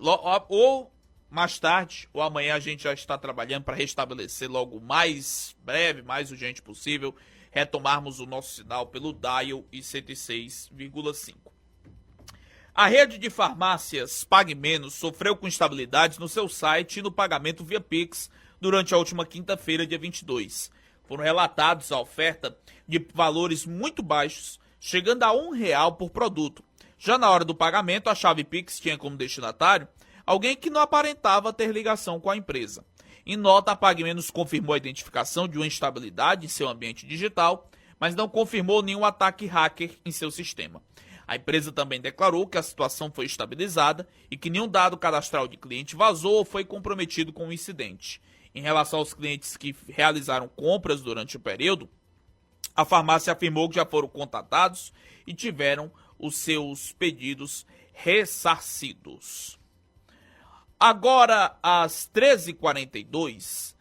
Speaker 1: ou mais tarde, ou amanhã a gente já está trabalhando para restabelecer logo mais breve, mais urgente possível, retomarmos o nosso sinal pelo Dial e 106,5. A rede de farmácias Pague Menos sofreu com instabilidades no seu site e no pagamento via Pix durante a última quinta-feira, dia 22. Foram relatados a oferta de valores muito baixos, chegando a R$1 por produto. Já na hora do pagamento, a chave Pix tinha como destinatário alguém que não aparentava ter ligação com a empresa. Em nota, a Pague Menos confirmou a identificação de uma instabilidade em seu ambiente digital, mas não confirmou nenhum ataque hacker em seu sistema. A empresa também declarou que a situação foi estabilizada e que nenhum dado cadastral de cliente vazou ou foi comprometido com o incidente. Em relação aos clientes que realizaram compras durante o período, a farmácia afirmou que já foram contatados e tiveram os seus pedidos ressarcidos. Agora, às 13h42,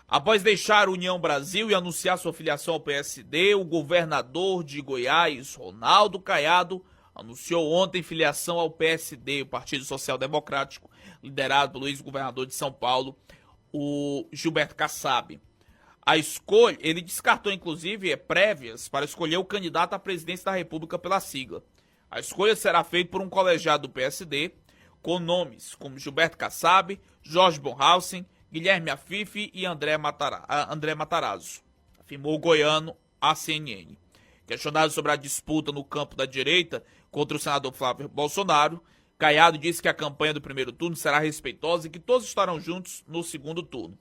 Speaker 1: após deixar a União Brasil e anunciar sua filiação ao PSD, o governador de Goiás, Ronaldo Caiado, anunciou ontem filiação ao PSD, o Partido Social Democrático, liderado pelo ex-governador de São Paulo, o Gilberto Kassab. A escolha, ele descartou inclusive prévias para escolher o candidato à presidência da República pela sigla. A escolha será feita por um colegiado do PSD, com nomes como Gilberto Kassab, Jorge Bonhausen, Guilherme Afife e André Matarazzo, afirmou o goiano à CNN. Questionado sobre a disputa no campo da direita contra o senador Flávio Bolsonaro, Caiado disse que a campanha do primeiro turno será respeitosa e que todos estarão juntos no segundo turno.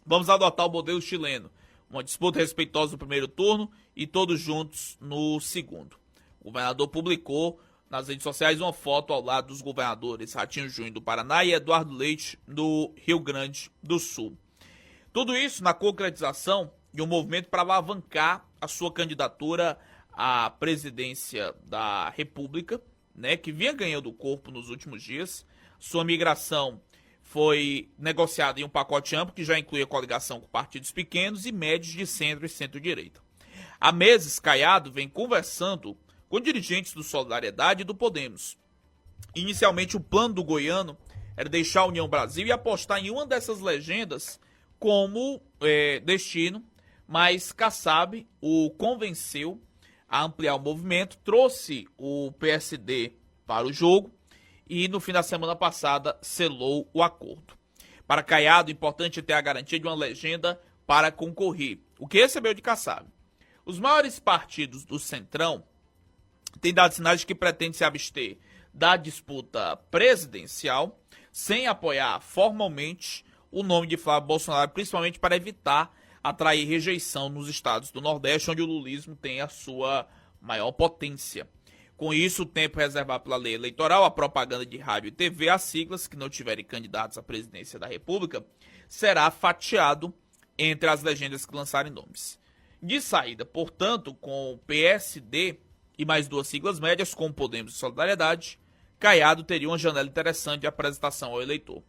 Speaker 1: Vamos adotar o modelo chileno, uma disputa respeitosa no primeiro turno e todos juntos no segundo. O governador publicou nas redes sociais uma foto ao lado dos governadores Ratinho Júnior do Paraná e Eduardo Leite do Rio Grande do Sul. Tudo isso na concretização de um movimento para alavancar a sua candidatura à presidência da República, né, que vinha ganhando corpo nos últimos dias. Sua migração foi negociada em um pacote amplo que já inclui a coligação com partidos pequenos e médios de centro e centro-direita. Há meses, Caiado vem conversando com dirigentes do Solidariedade e do Podemos. Inicialmente, o plano do goiano era deixar a União Brasil e apostar em uma dessas legendas como destino, mas Kassab o convenceu a ampliar o movimento, trouxe o PSD para o jogo e no fim da semana passada selou o acordo. Para Caiado, importante é ter a garantia de uma legenda para concorrer. O que recebeu de Kassab? Os maiores partidos do Centrão têm dado sinais de que pretendem se abster da disputa presidencial sem apoiar formalmente o nome de Flávio Bolsonaro, principalmente para evitar atrair rejeição nos estados do Nordeste, onde o lulismo tem a sua maior potência. Com isso, o tempo reservado pela lei eleitoral, a propaganda de rádio e TV, as siglas que não tiverem candidatos à presidência da República, será fatiado entre as legendas que lançarem nomes. De saída, portanto, com o PSD e mais duas siglas médias, como Podemos e Solidariedade, Caiado teria uma janela interessante de apresentação ao eleitor.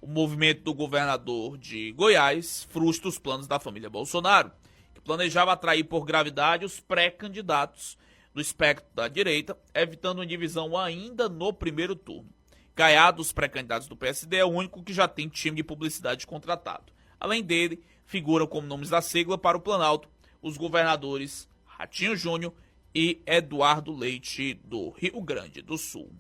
Speaker 1: O movimento do governador de Goiás frustra os planos da família Bolsonaro, que planejava atrair por gravidade os pré-candidatos do espectro da direita, evitando uma divisão ainda no primeiro turno. Caiado, os pré-candidatos do PSD, é o único que já tem time de publicidade contratado. Além dele, figuram como nomes da sigla para o Planalto os governadores Ratinho Júnior e Eduardo Leite, do Rio Grande do Sul.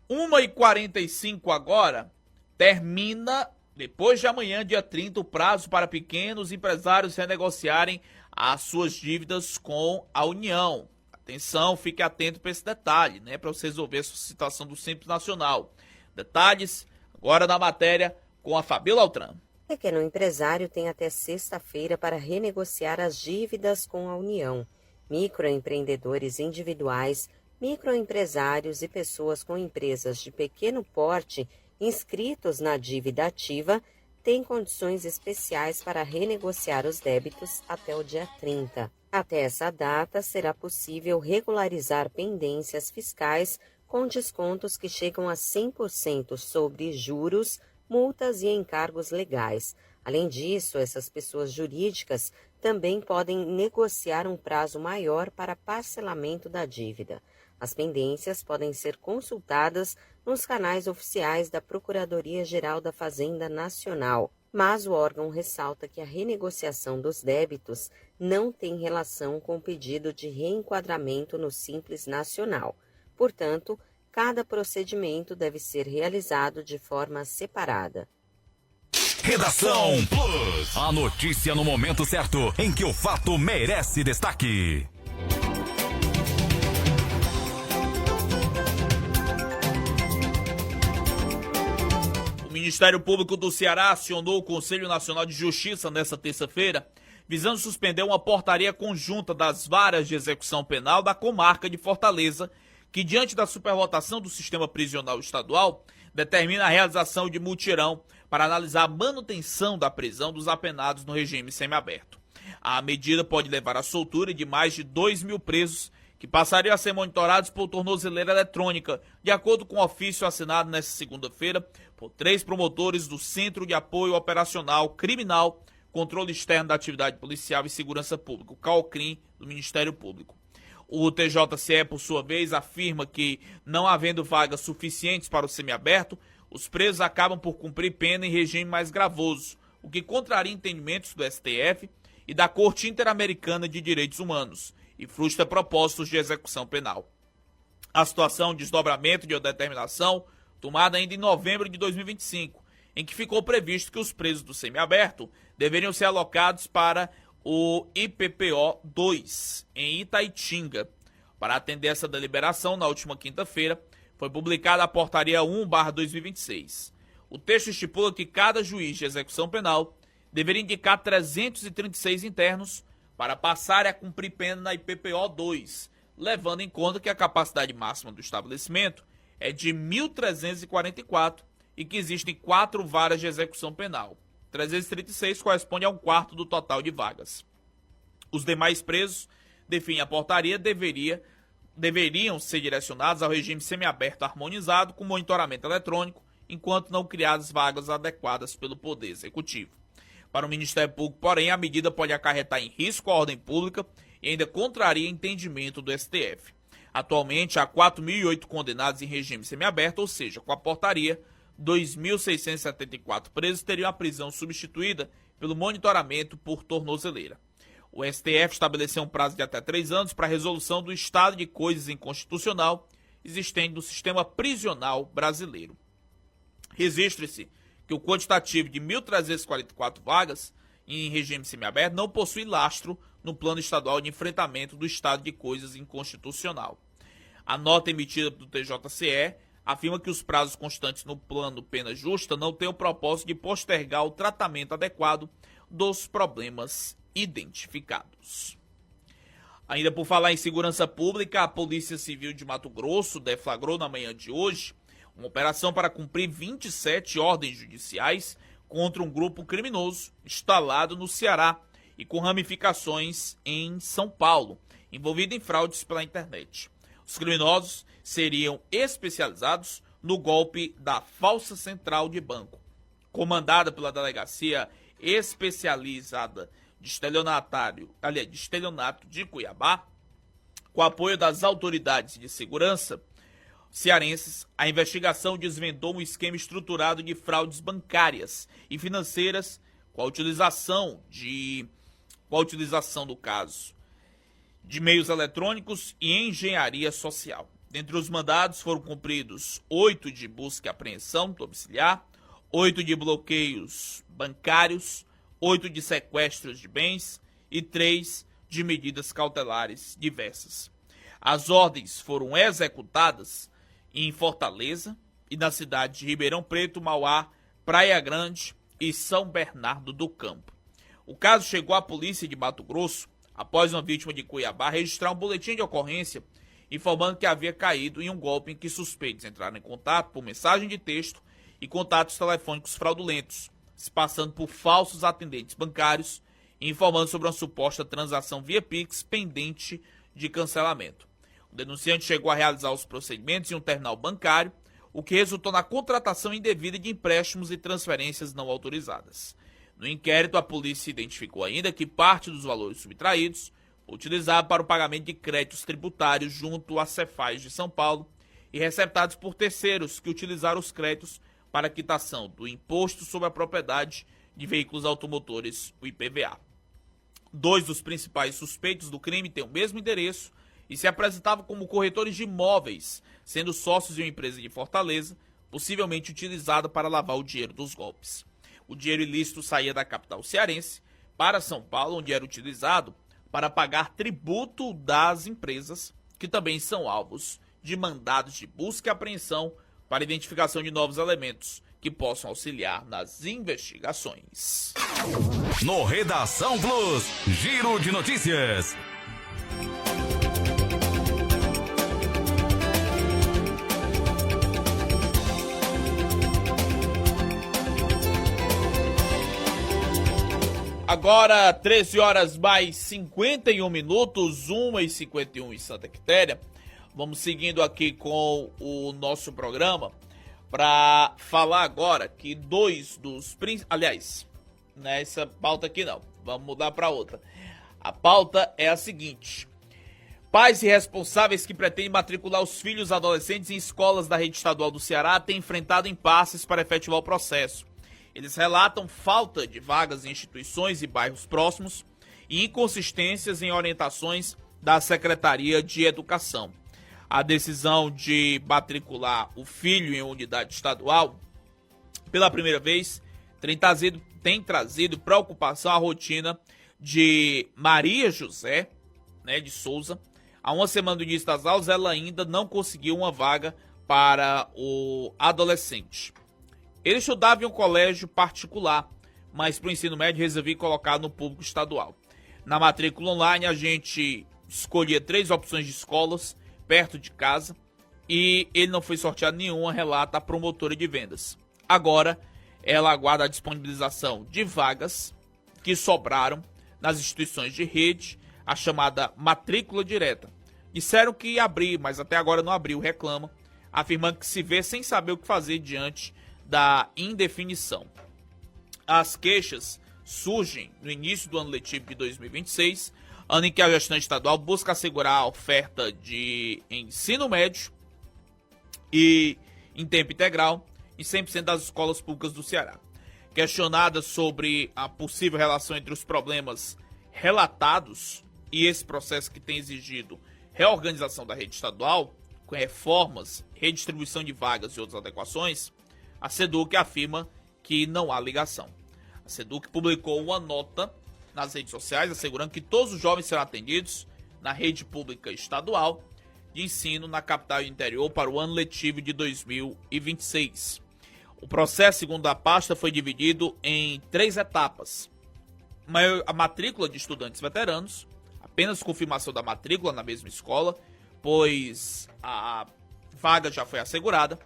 Speaker 1: 1h45 agora, termina, depois de amanhã, dia 30, o prazo para pequenos empresários renegociarem as suas dívidas com a União. Atenção, fique atento para esse detalhe, né, para você resolver essa situação do Simples Nacional. Detalhes agora na matéria com a Fabíola Altran.
Speaker 6: O pequeno empresário tem até sexta-feira para renegociar as dívidas com a União. Microempreendedores individuais, microempresários e pessoas com empresas de pequeno porte inscritos na dívida ativa têm condições especiais para renegociar os débitos até o dia 30. Até essa data, será possível regularizar pendências fiscais com descontos que chegam a 100% sobre juros, multas e encargos legais. Além disso, essas pessoas jurídicas também podem negociar um prazo maior para parcelamento da dívida. As pendências podem ser consultadas nos canais oficiais da Procuradoria-Geral da Fazenda Nacional, mas o órgão ressalta que a renegociação dos débitos não tem relação com o pedido de reenquadramento no Simples Nacional. Portanto, cada procedimento deve ser realizado de forma separada.
Speaker 2: Redação Plus. A notícia no momento certo, em que o fato merece destaque.
Speaker 1: O Ministério Público do Ceará acionou o Conselho Nacional de Justiça nesta terça-feira, visando suspender uma portaria conjunta das varas de execução penal da comarca de Fortaleza, que, diante da superlotação do sistema prisional estadual, determina a realização de mutirão para analisar a manutenção da prisão dos apenados no regime semiaberto. A medida pode levar à soltura de mais de 2.000 presos, que passariam a ser monitorados por tornozeleira eletrônica, de acordo com o ofício assinado nesta segunda-feira por 3 promotores do Centro de Apoio Operacional Criminal, Controle Externo da Atividade Policial e Segurança Pública, o CAOCRIM, do Ministério Público. O TJCE, por sua vez, afirma que, não havendo vagas suficientes para o semiaberto, os presos acabam por cumprir pena em regime mais gravoso, o que contraria entendimentos do STF e da Corte Interamericana de Direitos Humanos e frustra propósitos de execução penal. A situação de desdobramento de uma determinação tomada ainda em novembro de 2025, em que ficou previsto que os presos do semiaberto deveriam ser alocados para o IPPO 2, em Itaitinga. Para atender essa deliberação, na última quinta-feira, foi publicada a Portaria 1/2026. O texto estipula que cada juiz de execução penal deveria indicar 336 internos para passarem a cumprir pena na IPPO 2, levando em conta que a capacidade máxima do estabelecimento é de 1.344 e que existem 4 varas de execução penal. 336 corresponde a 1/4 do total de vagas. Os demais presos, define a portaria, deveriam ser direcionados ao regime semiaberto harmonizado com monitoramento eletrônico, enquanto não criadas vagas adequadas pelo Poder Executivo. Para o Ministério Público, porém, a medida pode acarretar em risco à ordem pública e ainda contraria entendimento do STF. Atualmente, há 4.008 condenados em regime semiaberto, ou seja, com a portaria, 2.674 presos teriam a prisão substituída pelo monitoramento por tornozeleira. O STF estabeleceu um prazo de até 3 anos para a resolução do estado de coisas inconstitucional existente no sistema prisional brasileiro. Registre-se que o quantitativo de 1.344 vagas em regime semiaberto não possui lastro no Plano Estadual de Enfrentamento do Estado de Coisas Inconstitucional. A nota emitida do TJCE afirma que os prazos constantes no Plano Pena Justa não têm o propósito de postergar o tratamento adequado dos problemas identificados. Ainda por falar em segurança pública, a Polícia Civil de Mato Grosso deflagrou na manhã de hoje uma operação para cumprir 27 ordens judiciais contra um grupo criminoso instalado no Ceará e com ramificações em São Paulo, envolvido em fraudes pela internet. Os criminosos seriam especializados no golpe da falsa central de banco, comandada pela Delegacia Especializada de Estelionato de Cuiabá. Com apoio das autoridades de segurança cearenses, a investigação desvendou um esquema estruturado de fraudes bancárias e financeiras com a utilização do caso de meios eletrônicos e engenharia social. Dentre os mandados foram cumpridos 8 de busca e apreensão domiciliar, 8 de bloqueios bancários, 8 de sequestros de bens e 3 de medidas cautelares diversas. As ordens foram executadas em Fortaleza e na cidade de Ribeirão Preto, Mauá, Praia Grande e São Bernardo do Campo. O caso chegou à polícia de Mato Grosso após uma vítima de Cuiabá registrar um boletim de ocorrência informando que havia caído em um golpe em que suspeitos entraram em contato por mensagem de texto e contatos telefônicos fraudulentos, se passando por falsos atendentes bancários e informando sobre uma suposta transação via Pix pendente de cancelamento. O denunciante chegou a realizar os procedimentos em um terminal bancário, o que resultou na contratação indevida de empréstimos e transferências não autorizadas. No inquérito, a polícia identificou ainda que parte dos valores subtraídos foi utilizado para o pagamento de créditos tributários junto à Cefaz de São Paulo e receptados por terceiros que utilizaram os créditos para a quitação do Imposto sobre a Propriedade de Veículos Automotores, o IPVA. 2 dos principais suspeitos do crime têm o mesmo endereço e se apresentavam como corretores de imóveis, sendo sócios de uma empresa de Fortaleza, possivelmente utilizada para lavar o dinheiro dos golpes. O dinheiro ilícito saía da capital cearense para São Paulo, onde era utilizado para pagar tributo das empresas, que também são alvos de mandados de busca e apreensão para identificação de novos elementos que possam auxiliar nas investigações.
Speaker 2: No Redação Plus, Giro de Notícias.
Speaker 1: Agora, 13 horas mais 51 minutos, 1h51 em Santa Quitéria. Vamos seguindo aqui com o nosso programa para falar agora que 2 dos... Aliás, nessa pauta aqui não, vamos mudar para outra. A pauta é a seguinte: pais e responsáveis que pretendem matricular os filhos adolescentes em escolas da rede estadual do Ceará têm enfrentado impasses para efetivar o processo. Eles relatam falta de vagas em instituições e bairros próximos e inconsistências em orientações da Secretaria de Educação. A decisão de matricular o filho em unidade estadual, pela primeira vez, tem trazido preocupação à rotina de Maria José, de Souza. Há uma semana do início das aulas, ela ainda não conseguiu uma vaga para o adolescente. Ele estudava em um colégio particular, mas para o ensino médio resolvi colocar no público estadual. Na matrícula online, a gente escolhia 3 opções de escolas perto de casa e ele não foi sorteado nenhuma, relata a promotora de vendas. Agora, ela aguarda a disponibilização de vagas que sobraram nas instituições de rede, a chamada matrícula direta. Disseram que ia abrir, mas até agora não abriu, reclama, afirmando que se vê sem saber o que fazer diante da indefinição. As queixas surgem no início do ano letivo de 2026, ano em que a gestão estadual busca assegurar a oferta de ensino médio e em tempo integral em 100% das escolas públicas do Ceará. Questionada sobre a possível relação entre os problemas relatados e esse processo que tem exigido reorganização da rede estadual, com reformas, redistribuição de vagas e outras adequações, A SEDUC afirma que não há ligação. A SEDUC publicou uma nota nas redes sociais assegurando que todos os jovens serão atendidos na rede pública estadual de ensino na capital e interior para o ano letivo de 2026. O processo, segundo a pasta, foi dividido em 3 etapas. A matrícula de estudantes veteranos, apenas confirmação da matrícula na mesma escola, pois a vaga já foi assegurada.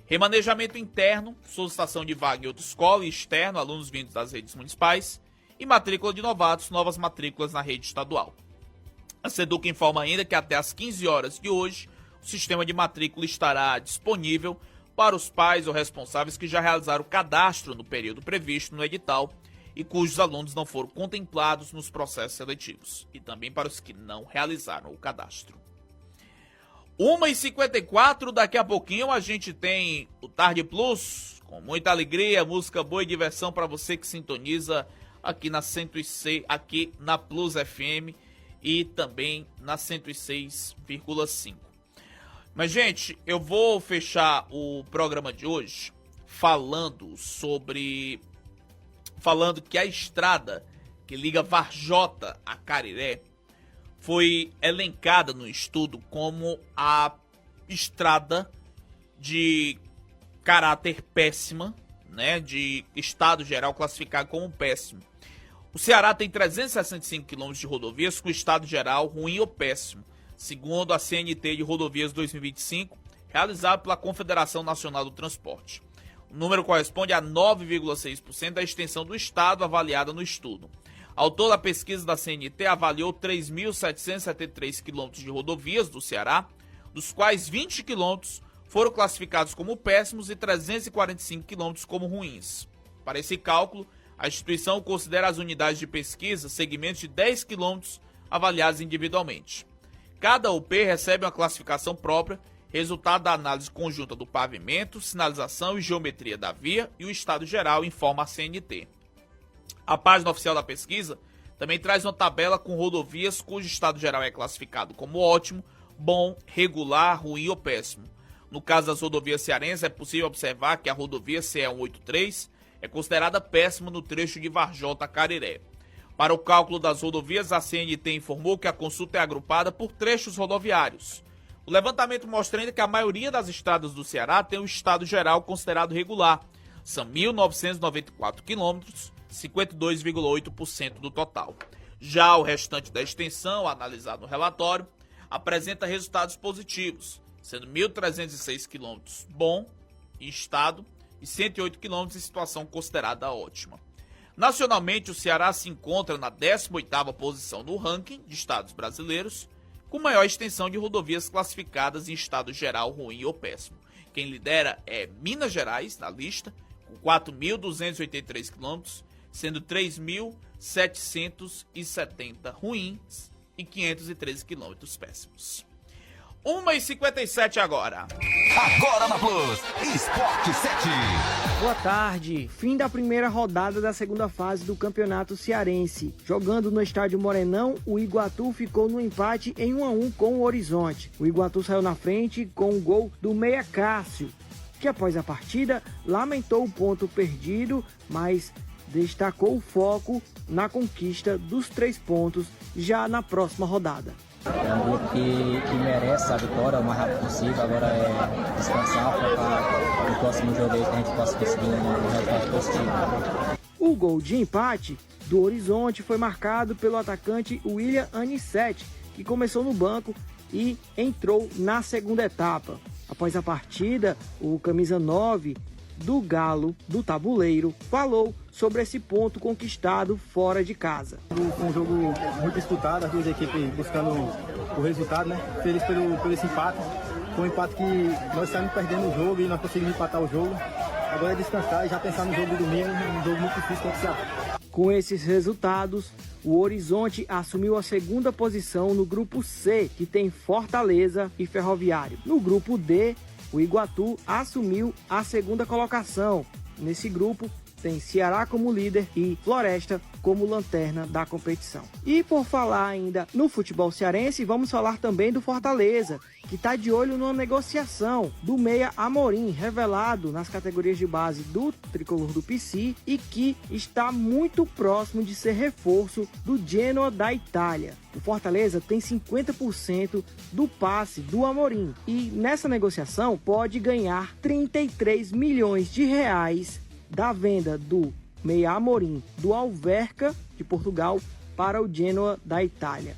Speaker 1: Remanejamento interno, solicitação de vaga em outra escola e externo, alunos vindos das redes municipais. E matrícula de novatos, novas matrículas na rede estadual. A SEDUC informa ainda que até às 15 horas de hoje, o sistema de matrícula estará disponível para os pais ou responsáveis que já realizaram o cadastro no período previsto no edital e cujos alunos não foram contemplados nos processos seletivos. E também para os que não realizaram o cadastro. 1h54, daqui a pouquinho a gente tem o Tarde Plus, com muita alegria, música boa e diversão para você que sintoniza aqui na 106, aqui na Plus FM e também na 106,5. Mas, gente, eu vou fechar o programa de hoje falando que a estrada que liga Varjota a Cariré foi elencada no estudo como a estrada de caráter péssima, né, de estado geral classificado como péssimo. O Ceará tem 365 quilômetros de rodovias com estado geral ruim ou péssimo, segundo a CNT de Rodovias 2025, realizado pela Confederação Nacional do Transporte. O número corresponde a 9,6% da extensão do estado avaliada no estudo. Ao todo, a pesquisa da CNT avaliou 3.773 quilômetros de rodovias do Ceará, dos quais 20 quilômetros foram classificados como péssimos e 345 quilômetros como ruins. Para esse cálculo, a instituição considera as unidades de pesquisa segmentos de 10 quilômetros avaliados individualmente. Cada UP recebe uma classificação própria, resultado da análise conjunta do pavimento, sinalização e geometria da via e o estado geral, informa a CNT. A página oficial da pesquisa também traz uma tabela com rodovias cujo estado geral é classificado como ótimo, bom, regular, ruim ou péssimo. No caso das rodovias cearenses, é possível observar que a rodovia CE 183 é considerada péssima no trecho de Varjota a Cariré. Para o cálculo das rodovias, a CNT informou que a consulta é agrupada por trechos rodoviários. O levantamento mostra ainda que a maioria das estradas do Ceará tem um estado geral considerado regular. São 1.994 quilômetros, 52,8% do total. Já o restante da extensão, analisado no relatório, apresenta resultados positivos, sendo 1.306 quilômetros bom em estado e 108 quilômetros em situação considerada ótima. Nacionalmente, o Ceará se encontra na 18ª posição no ranking de estados brasileiros, com maior extensão de rodovias classificadas em estado geral ruim ou péssimo. Quem lidera é Minas Gerais, na lista, com 4.283 quilômetros, sendo 3.770 ruins e 513 quilômetros péssimos. 1h57 agora.
Speaker 2: Agora na Plus, Esporte 7.
Speaker 7: Boa tarde. Fim da primeira rodada da segunda fase do Campeonato Cearense. Jogando no estádio Morenão, o Iguatu ficou no empate em 1-1 com o Horizonte. O Iguatu saiu na frente com o gol do meia Cássio, que após a partida lamentou o ponto perdido, mas destacou o foco na conquista dos 3 pontos já na próxima rodada.
Speaker 8: É um grupo que merece a vitória o mais rápido possível. Agora é descansar, focar no próximo jogo aí que a gente possa conseguir um resultado positivo.
Speaker 7: O gol de empate do Horizonte foi marcado pelo atacante William Anicete, que começou no banco e entrou na segunda etapa. Após a partida, o camisa 9 do Galo do Tabuleiro falou sobre esse ponto conquistado fora de casa.
Speaker 9: Um jogo muito disputado, as duas equipes buscando o resultado, né? Feliz pelo esse empate. Foi um empate que nós saímos perdendo o jogo e nós conseguimos empatar o jogo. Agora é descansar e já pensar no jogo do domingo, um jogo muito difícil contra o Ceará.
Speaker 7: Com esses resultados, o Horizonte assumiu a segunda posição no grupo C, que tem Fortaleza e Ferroviário. No grupo D, o Iguatu assumiu a segunda colocação. Nesse grupo, tem Ceará como líder e Floresta como lanterna da competição. E por falar ainda no futebol cearense, vamos falar também do Fortaleza, que está de olho numa negociação do meia Amorim, revelado nas categorias de base do tricolor do PC e que está muito próximo de ser reforço do Genoa da Itália. O Fortaleza tem 50% do passe do Amorim e nessa negociação pode ganhar 33 milhões de reais da venda do meia Amorim do Alverca de Portugal para o Genoa da Itália.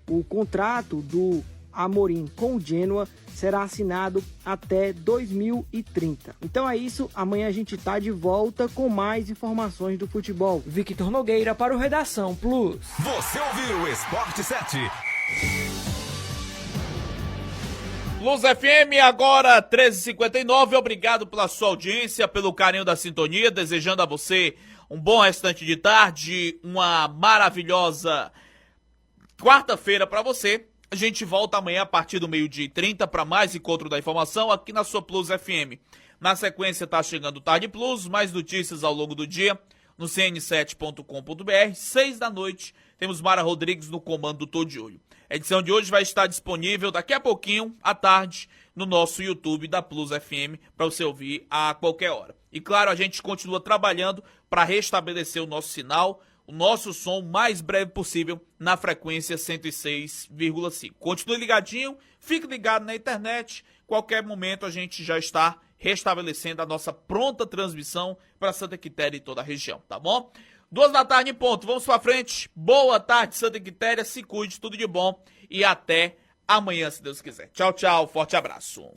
Speaker 7: O contrato do Amorim com o Genoa será assinado até 2030. Então é isso, amanhã a gente tá de volta com mais informações do futebol.
Speaker 10: Victor Nogueira para o Redação Plus.
Speaker 2: Você ouviu Esporte 7.
Speaker 1: Plus FM, agora 13h59. Obrigado pela sua audiência, pelo carinho da sintonia. Desejando a você um bom restante de tarde, uma maravilhosa quarta-feira para você. A gente volta amanhã a partir do 12h30 para mais encontro da informação aqui na sua Plus FM. Na sequência tá chegando o Tarde Plus, mais notícias ao longo do dia no cn7.com.br. 6 da noite, temos Mara Rodrigues no comando do Tô de Olho. A edição de hoje vai estar disponível daqui a pouquinho, à tarde, no nosso YouTube da Plus FM, para você ouvir a qualquer hora. E claro, a gente continua trabalhando para restabelecer o nosso sinal, o nosso som o mais breve possível na frequência 106,5. Continue ligadinho, fique ligado na internet. Qualquer momento a gente já está restabelecendo a nossa pronta transmissão para Santa Quitéria e toda a região, tá bom? 2 da tarde em ponto, vamos pra frente. Boa tarde, Santa Quitéria, se cuide, tudo de bom e até amanhã, se Deus quiser. Tchau, tchau, forte abraço.